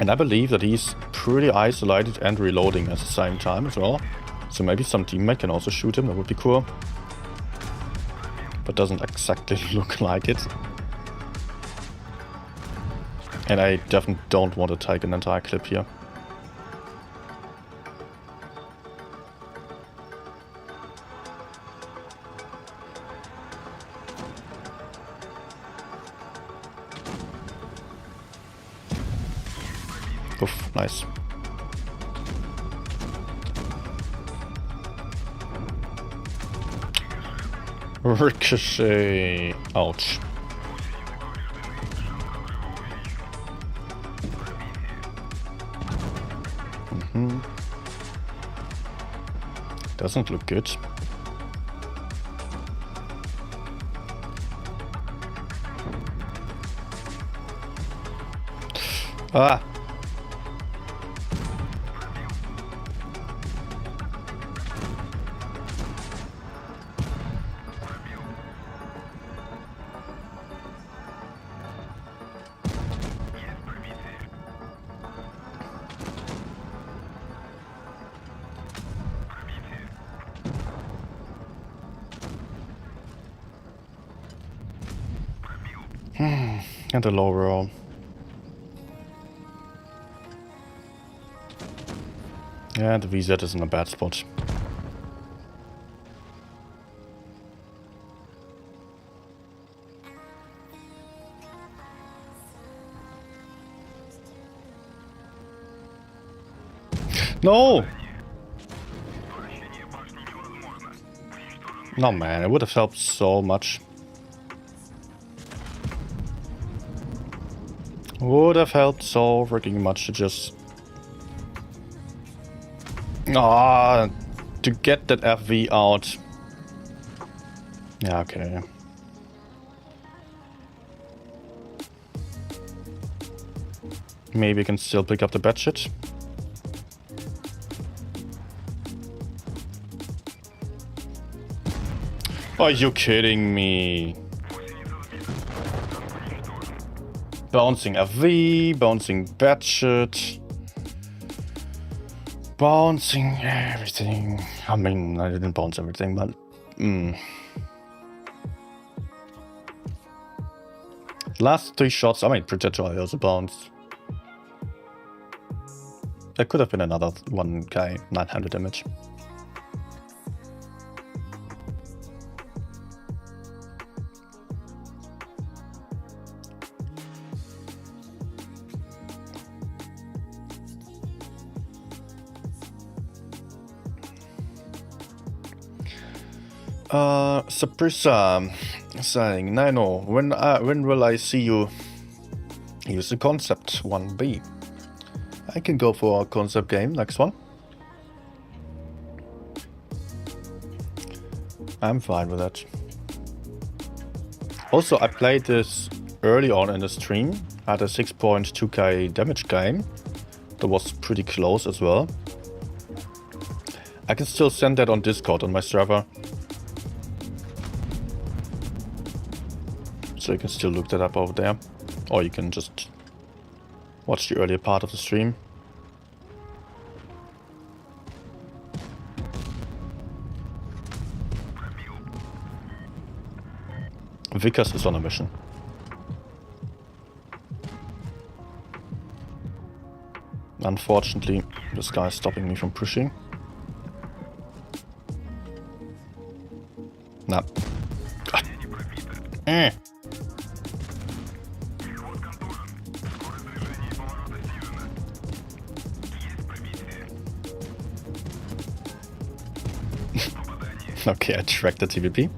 And I believe that he's pretty isolated and reloading at the same time as well. So maybe some teammate can also shoot him, that would be cool. But doesn't exactly look like it. And I definitely don't want to take an entire clip here. Oof, nice. Ricochet. Ouch. Doesn't look good. Ah! And a low roll. Yeah, the VZ is in a bad spot. No! No man, it would have helped so much. Would have helped so freaking much to just... to get that FV out. Yeah, okay. Maybe we can still pick up the bad shit. Are you kidding me? Bouncing FV, bouncing bad shit. Bouncing everything. I mean, I didn't bounce everything, but... Last 3 shots, I mean, projectile also bounced. There could have been another one guy, 900 damage. Saprissa saying, Nino, when will I see you use the concept 1B? I can go for a concept game, next one. I'm fine with that. Also, I played this early on in the stream, had a 6.2k damage game. That was pretty close as well. I can still send that on Discord on my server. So you can still look that up over there. Or you can just watch the earlier part of the stream. Vickers is on a mission. Unfortunately, this guy is stopping me from pushing. Nah. Okay, I tracked the TVP.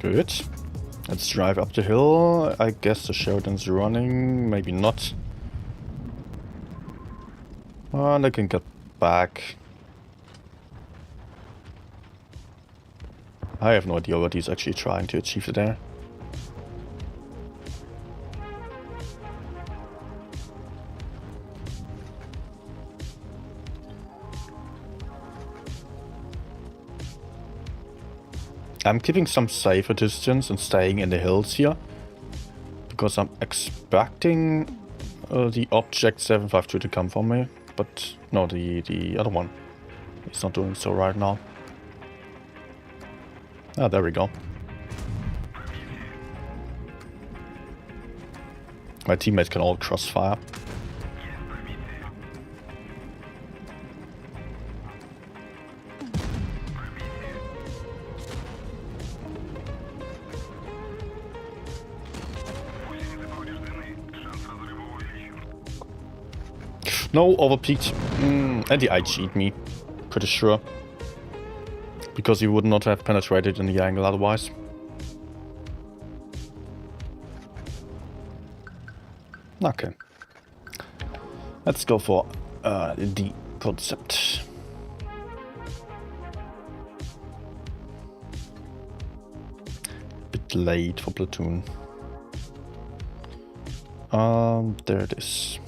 Good. Let's drive up the hill. I guess the Sheridan's running. Maybe not. And I can get back. I have no idea what he's actually trying to achieve there. I'm keeping some safer distance and staying in the hills here. Because I'm expecting the object 752 to come for me. But no, the other one is not doing so right now. Ah, there we go. My teammates can all crossfire. No, overpeaked. And the eye cheat me. Pretty sure. Because he would not have penetrated in the angle otherwise. Okay. Let's go for the concept. Bit late for platoon. There it is.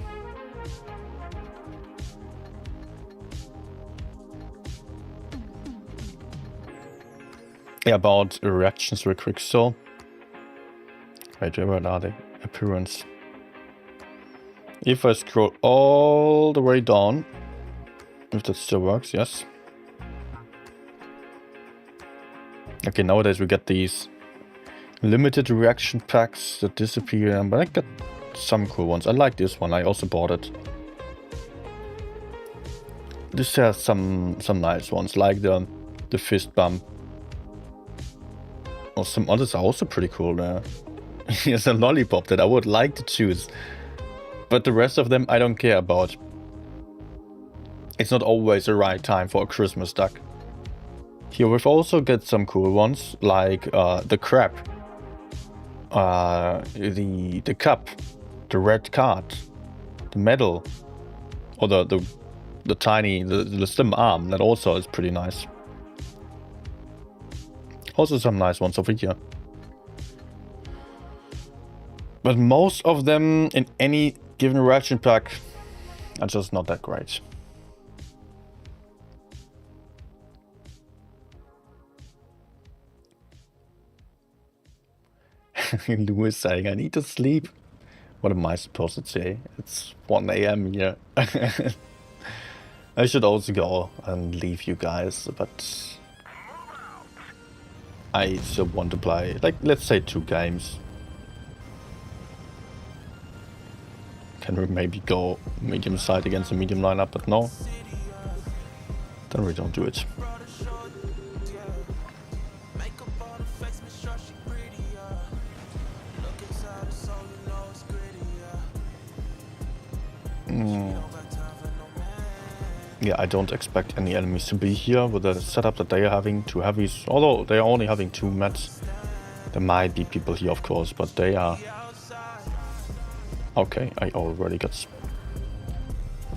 Yeah, about reactions real quick. So, wait, where are they? Appearance. If I scroll all the way down, if that still works, yes. Okay, nowadays we get these limited reaction packs that disappear, but I got some cool ones. I like this one. I also bought it. This has some nice ones, like the fist bump. Or some others are also pretty cool there. Here's a lollipop that I would like to choose. But the rest of them I don't care about. It's not always the right time for a Christmas duck. Here we've also got some cool ones, like the crab. The cup. The red card. The medal. Or the tiny, the slim arm. That also is pretty nice. Also some nice ones over here. But most of them in any given reaction pack are just not that great. Louis saying, I need to sleep. What am I supposed to say? It's 1 AM here. I should also go and leave you guys, but I still want to play, like, let's say 2 games. Can we maybe go medium side against a medium lineup, but no. Then we don't do it. Yeah, I don't expect any enemies to be here with the setup that they are having. 2 heavies, although they are only having 2 meds. There might be people here, of course, but they are... Okay, I already got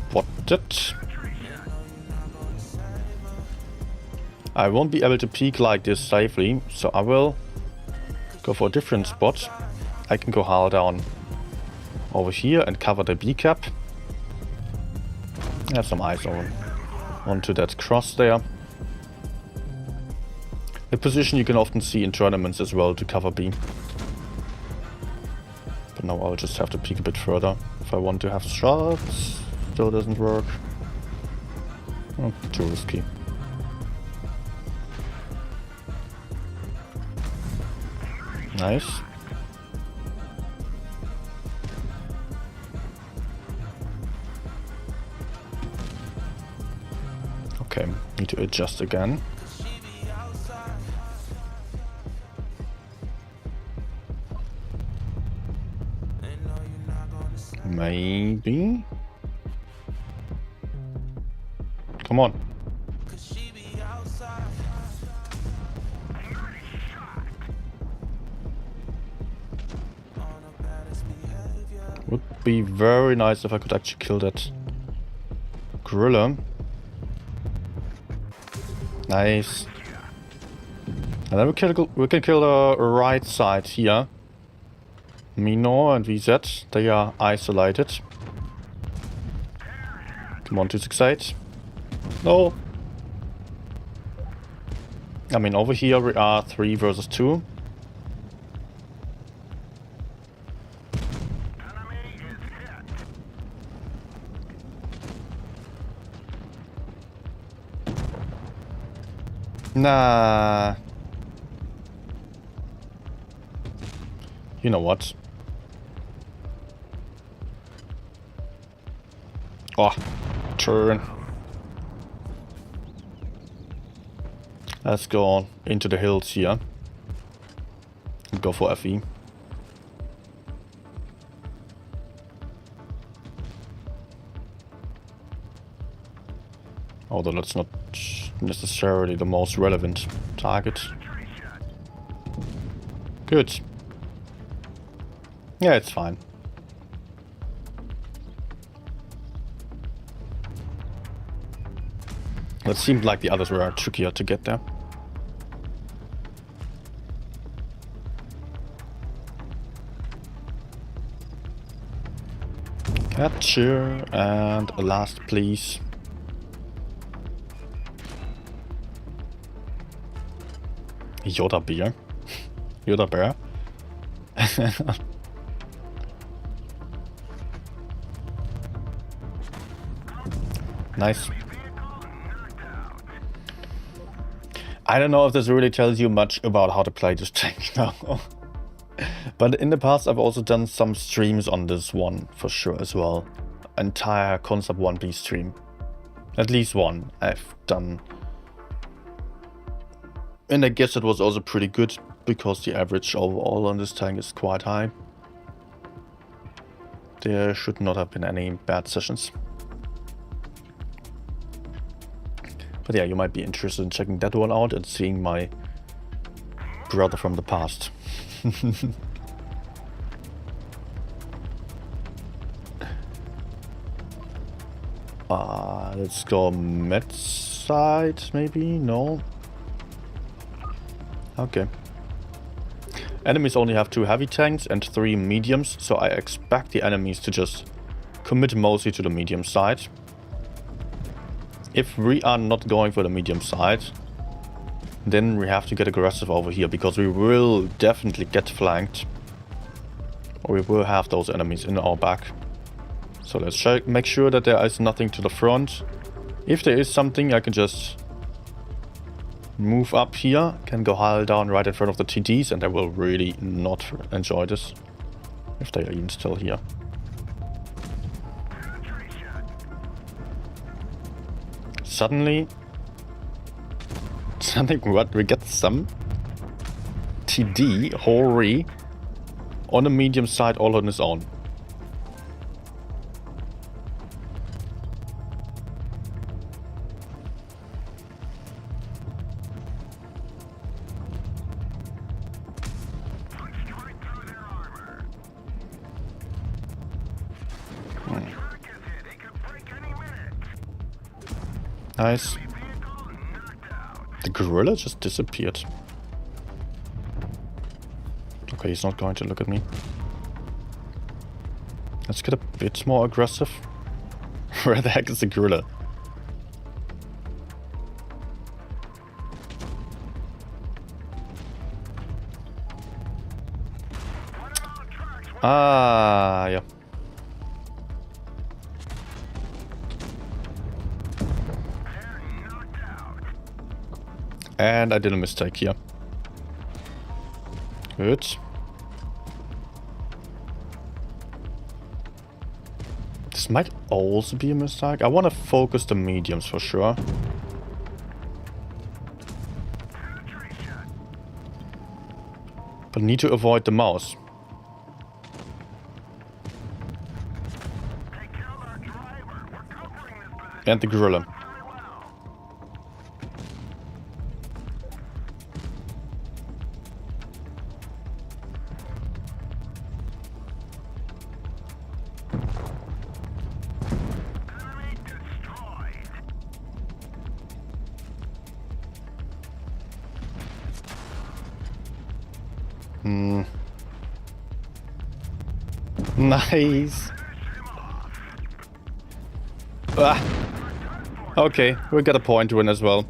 spotted. I won't be able to peek like this safely, so I will go for a different spot. I can go hard down over here and cover the B cap. Have some eyes onto that cross there. The position you can often see in tournaments as well to cover B. But now I'll just have to peek a bit further if I want to have shots. Still doesn't work. Oh, too risky. Nice. Okay, need to adjust again. Maybe. Come on. Would be very nice if I could actually kill that gorilla. Nice. And then we can kill the right side here. Mino and VZ, they are isolated. Come on, 268. No. I mean, over here we are 3 versus 2. Enemy is hit. Nah. You know what? Oh, turn. Let's go on into the hills here. Go for FE. Although that's not necessarily the most relevant target. Good. Yeah, it's fine. It seemed like the others were trickier to get there. Capture and a last, please. Yoda beer. Yoda bear. Nice. I don't know if this really tells you much about how to play this tank now. But in the past I've also done some streams on this one for sure as well. Entire Concept 1B stream. At least one I've done. And I guess it was also pretty good because the average overall on this tank is quite high. There should not have been any bad sessions. But yeah, you might be interested in checking that one out and seeing my brother from the past. Let's go med side, maybe? No? Okay. Enemies only have 2 heavy tanks and 3 mediums, so I expect the enemies to just commit mostly to the medium side. If we are not going for the medium side, then we have to get aggressive over here, because we will definitely get flanked. Or we will have those enemies in our back. So let's make sure that there is nothing to the front. If there is something, I can just move up here, can go hull down right in front of the TDs, and I will really not enjoy this. If they are even still here. Suddenly what, we get some TD, Hori, on the medium side all on his own. Nice. The gorilla just disappeared. Okay, he's not going to look at me. Let's get a bit more aggressive. Where the heck is the gorilla? Ah, yeah. And I did a mistake here. Good. This might also be a mistake. I want to focus the mediums for sure. But need to avoid the mouse. And the gorilla. Nice. Ah. Okay, we got a point win as well.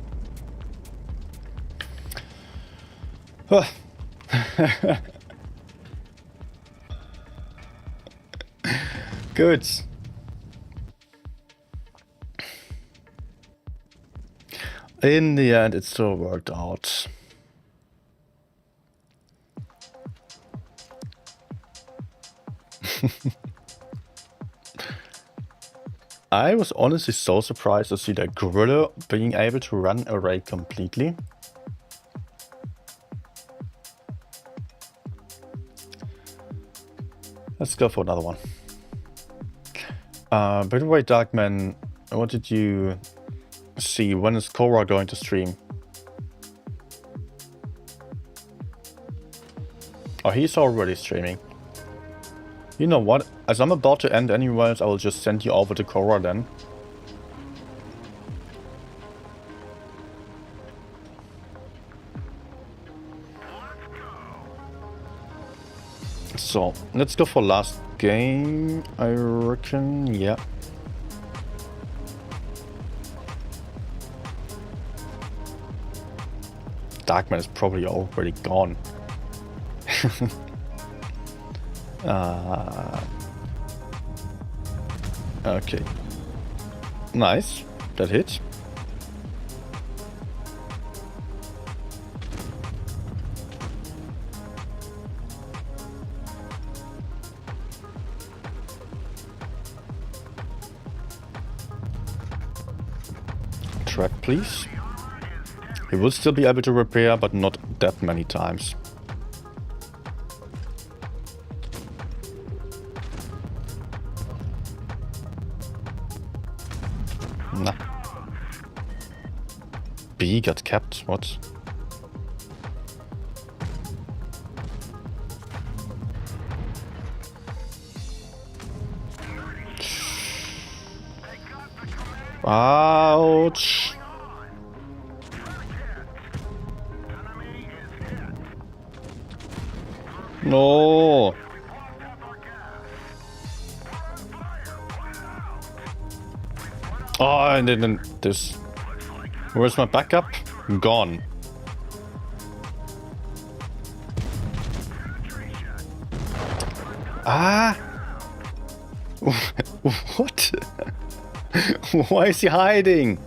Good. In the end, it still worked out. I was honestly so surprised to see that gorilla being able to run a raid completely. Let's go for another one. By the way, Darkman, what did you see? When is Korra going to stream? Oh, he's already streaming. You know what? As I'm about to end anyways, I will just send you over to Korra then. So, let's go for last game, I reckon. Yeah. Darkman is probably already gone. Okay. Nice. That hit. Track, please. He will still be able to repair, but not that many times. Nah. B got capped, what? Ouch! No! Oh, and then this. Where's my backup? Gone. Ah! What? Why is he hiding?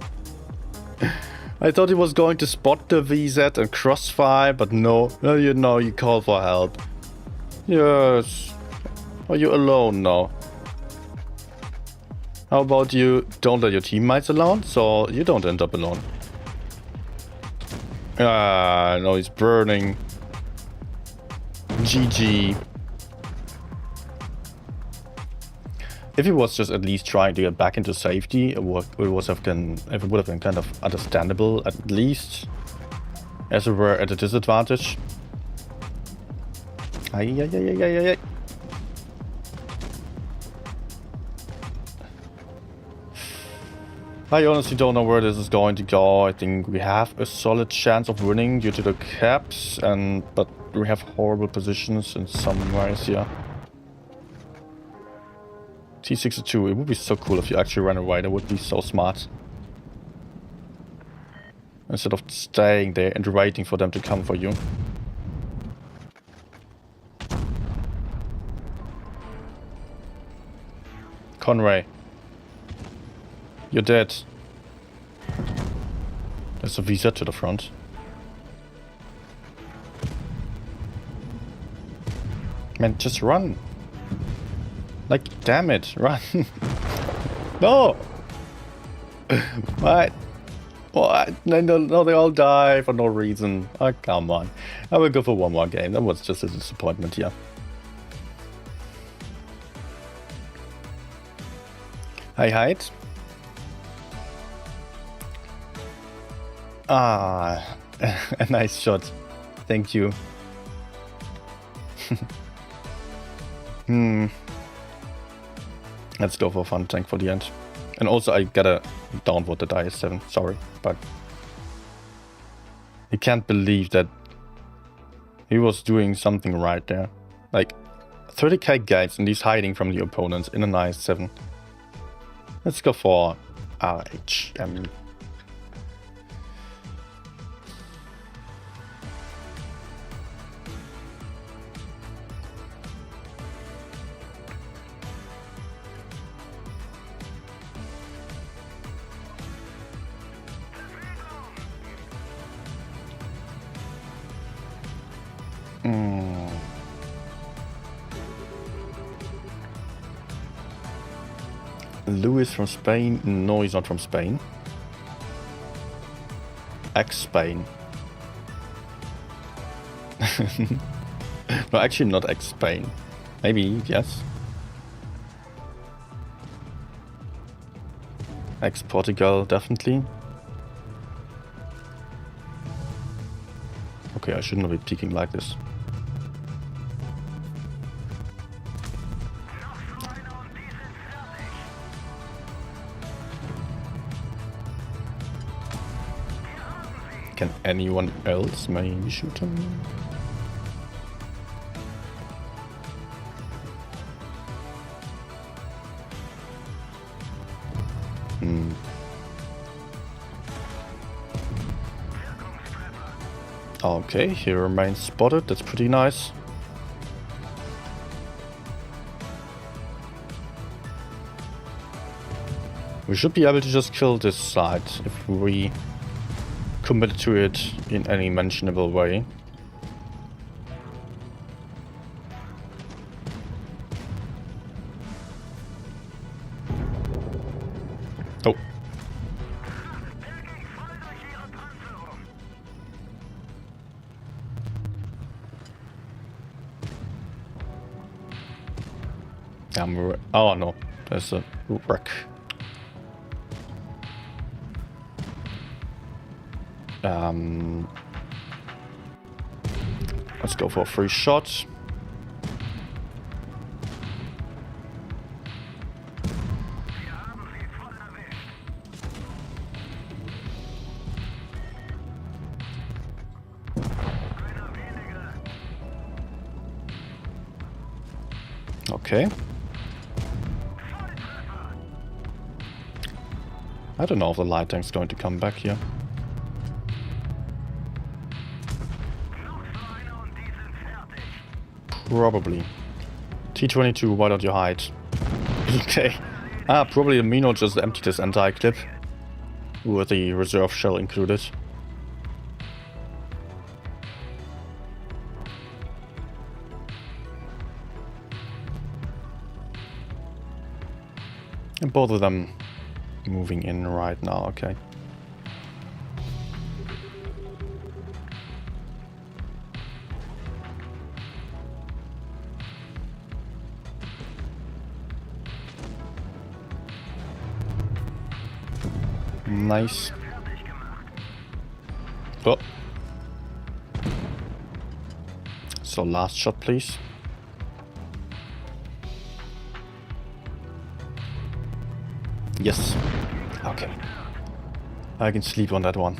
I thought he was going to spot the VZ and crossfire, but no. No, you call for help. Yes. Are you alone now? How about you don't let your teammates alone, so you don't end up alone? Ah, no, he's burning. GG. If he was just at least trying to get back into safety, it would have been kind of understandable, at least, as we were at a disadvantage. Ay. I honestly don't know where this is going to go. I think we have a solid chance of winning due to the caps, but we have horrible positions in some ways here. T62, it would be so cool if you actually ran away. That would be so smart. Instead of staying there and waiting for them to come for you. Conway. You're dead. There's a VZ to the front. Man, just run. Like, damn it, run. No! What? What? No, they all die for no reason. Oh, come on. I will go for one more game. That was just a disappointment here. Hi, hide. Ah, a nice shot. Thank you. Let's go for fun tank for the end. And also I gotta downvote the IS-7, sorry, but I can't believe that he was doing something right there. Like 30k guides and he's hiding from the opponents in an IS-7. Let's go for Louis from Spain? No, he's not from Spain. Ex-Spain. No, actually not ex-Spain. Maybe, yes. Ex-Portugal, definitely. Okay, I shouldn't be peeking like this. Can anyone else maybe shoot him? Okay, he remains spotted. That's pretty nice. We should be able to just kill this side if we commit to it in any mentionable way. Oh. Oh no, there's a wreck. Let's go for a free shot. Okay. I don't know if the light tank's going to come back here. Probably. T-22, why don't you hide? Okay. Probably the Mino just emptied this entire clip with the reserve shell included. And both of them moving in right now, okay. Nice. Oh. So last shot, please. Yes. Okay. I can sleep on that one.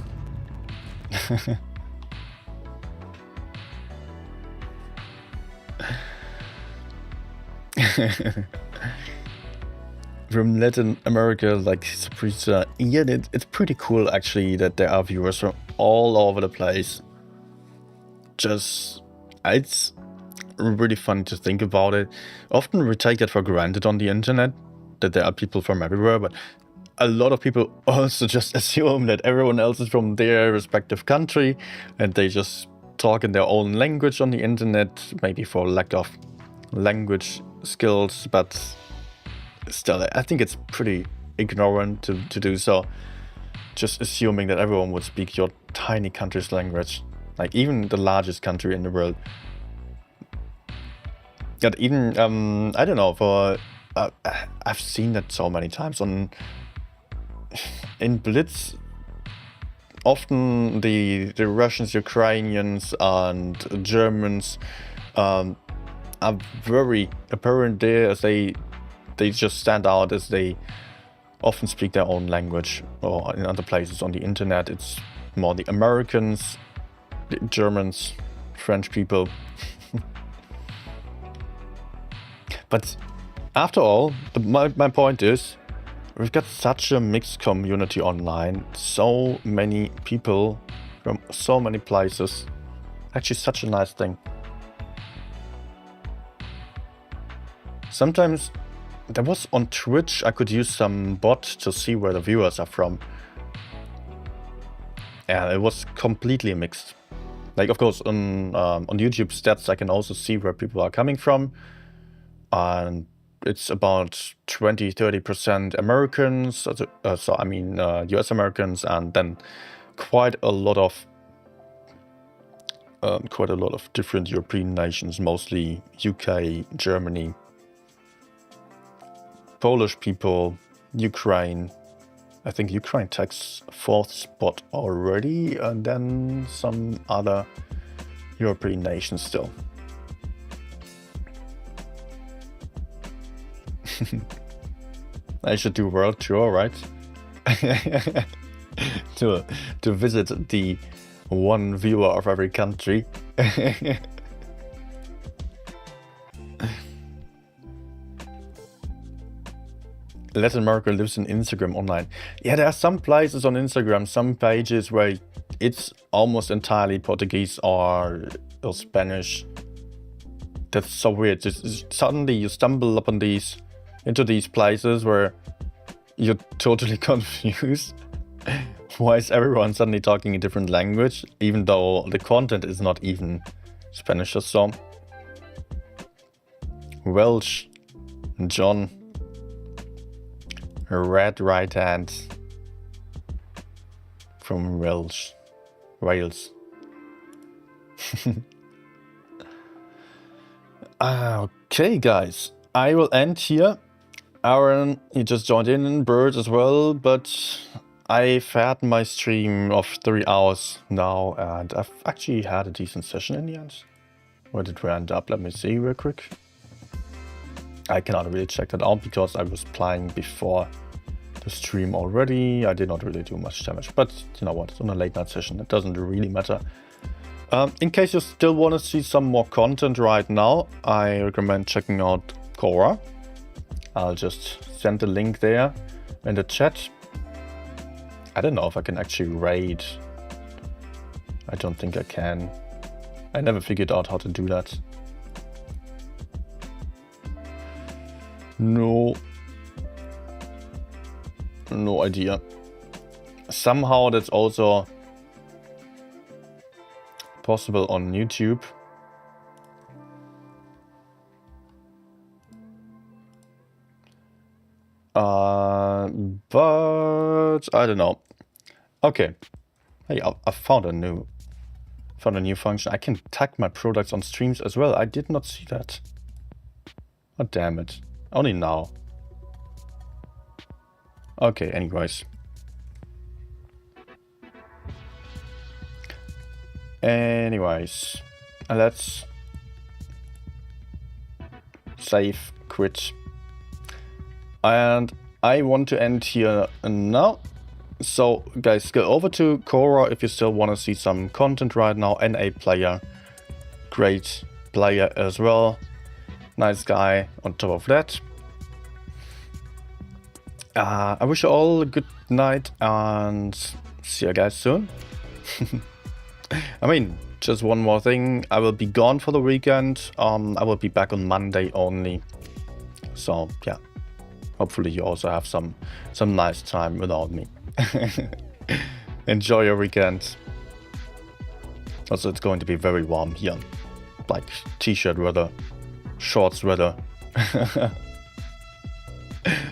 From Latin America, like Saprissa, yeah, it's pretty cool actually that there are viewers from all over the place. Just, it's really fun to think about it. Often we take that for granted on the internet, that there are people from everywhere, but a lot of people also just assume that everyone else is from their respective country and they just talk in their own language on the internet, maybe for lack of language skills, but still, I think it's pretty ignorant to do so. Just assuming that everyone would speak your tiny country's language. Like, even the largest country in the world. But even, I don't know, for... I've seen that so many times in Blitz. Often the Russians, Ukrainians, and Germans are very apparent there, as they just stand out, as they often speak their own language. Or in other places on the internet, it's more the Americans, the Germans, French people. But after all, my point is, we've got such a mixed community online. So many people from so many places. Actually, such a nice thing. Sometimes there was on Twitch, I could use some bot to see where the viewers are from. And it was completely mixed. Like, of course, on YouTube stats, I can also see where people are coming from. And it's about 20-30% Americans, so I mean US Americans, and then quite a lot of different European nations, mostly UK, Germany, Polish people, Ukraine. I think Ukraine takes 4th spot already, and then some other European nations still. I should do world tour, right? to visit the one viewer of every country. Latin America lives in Instagram online. Yeah, there are some places on Instagram, some pages where it's almost entirely Portuguese or Spanish. That's so weird. Just suddenly you stumble upon into these places where you're totally confused. Why is everyone suddenly talking a different language, even though the content is not even Spanish or so? Welsh, John, red right hand from Wales. Okay, guys, I will end here. Aaron, he just joined in, Bird as well, but I've had my stream of 3 hours now, and I've actually had a decent session in the end. Where did we end up? Let me see real quick. I cannot really check that out because I was playing before the stream already. I did not really do much damage, but you know what, it's on a late night session, it doesn't really matter. In case you still want to see some more content right now, I recommend checking out Quora. I'll just send the link there in the chat. I don't know if I can actually raid. I don't think I can. I never figured out how to do that. No idea. Somehow that's also possible on YouTube. But I don't know. Okay. Hey, I found a new function. I can tag my products on streams as well. I did not see that. Oh, damn it. Only now. Okay, anyways. Let's save, quit. And I want to end here now. So guys, go over to Quora if you still want to see some content right now. NA player, great player as well. Nice guy on top of that. I wish you all a good night and see you guys soon. I mean, just one more thing. I will be gone for the weekend. I will be back on Monday only. So yeah, hopefully you also have some nice time without me. Enjoy your weekend. Also, it's going to be very warm here, like t-shirt weather, shorts weather.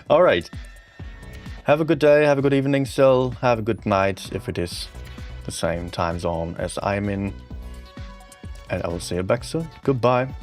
All right. Have a good day, have a good evening still, have a good night if it is the same time zone as I'm in. And I will see you back soon. Goodbye.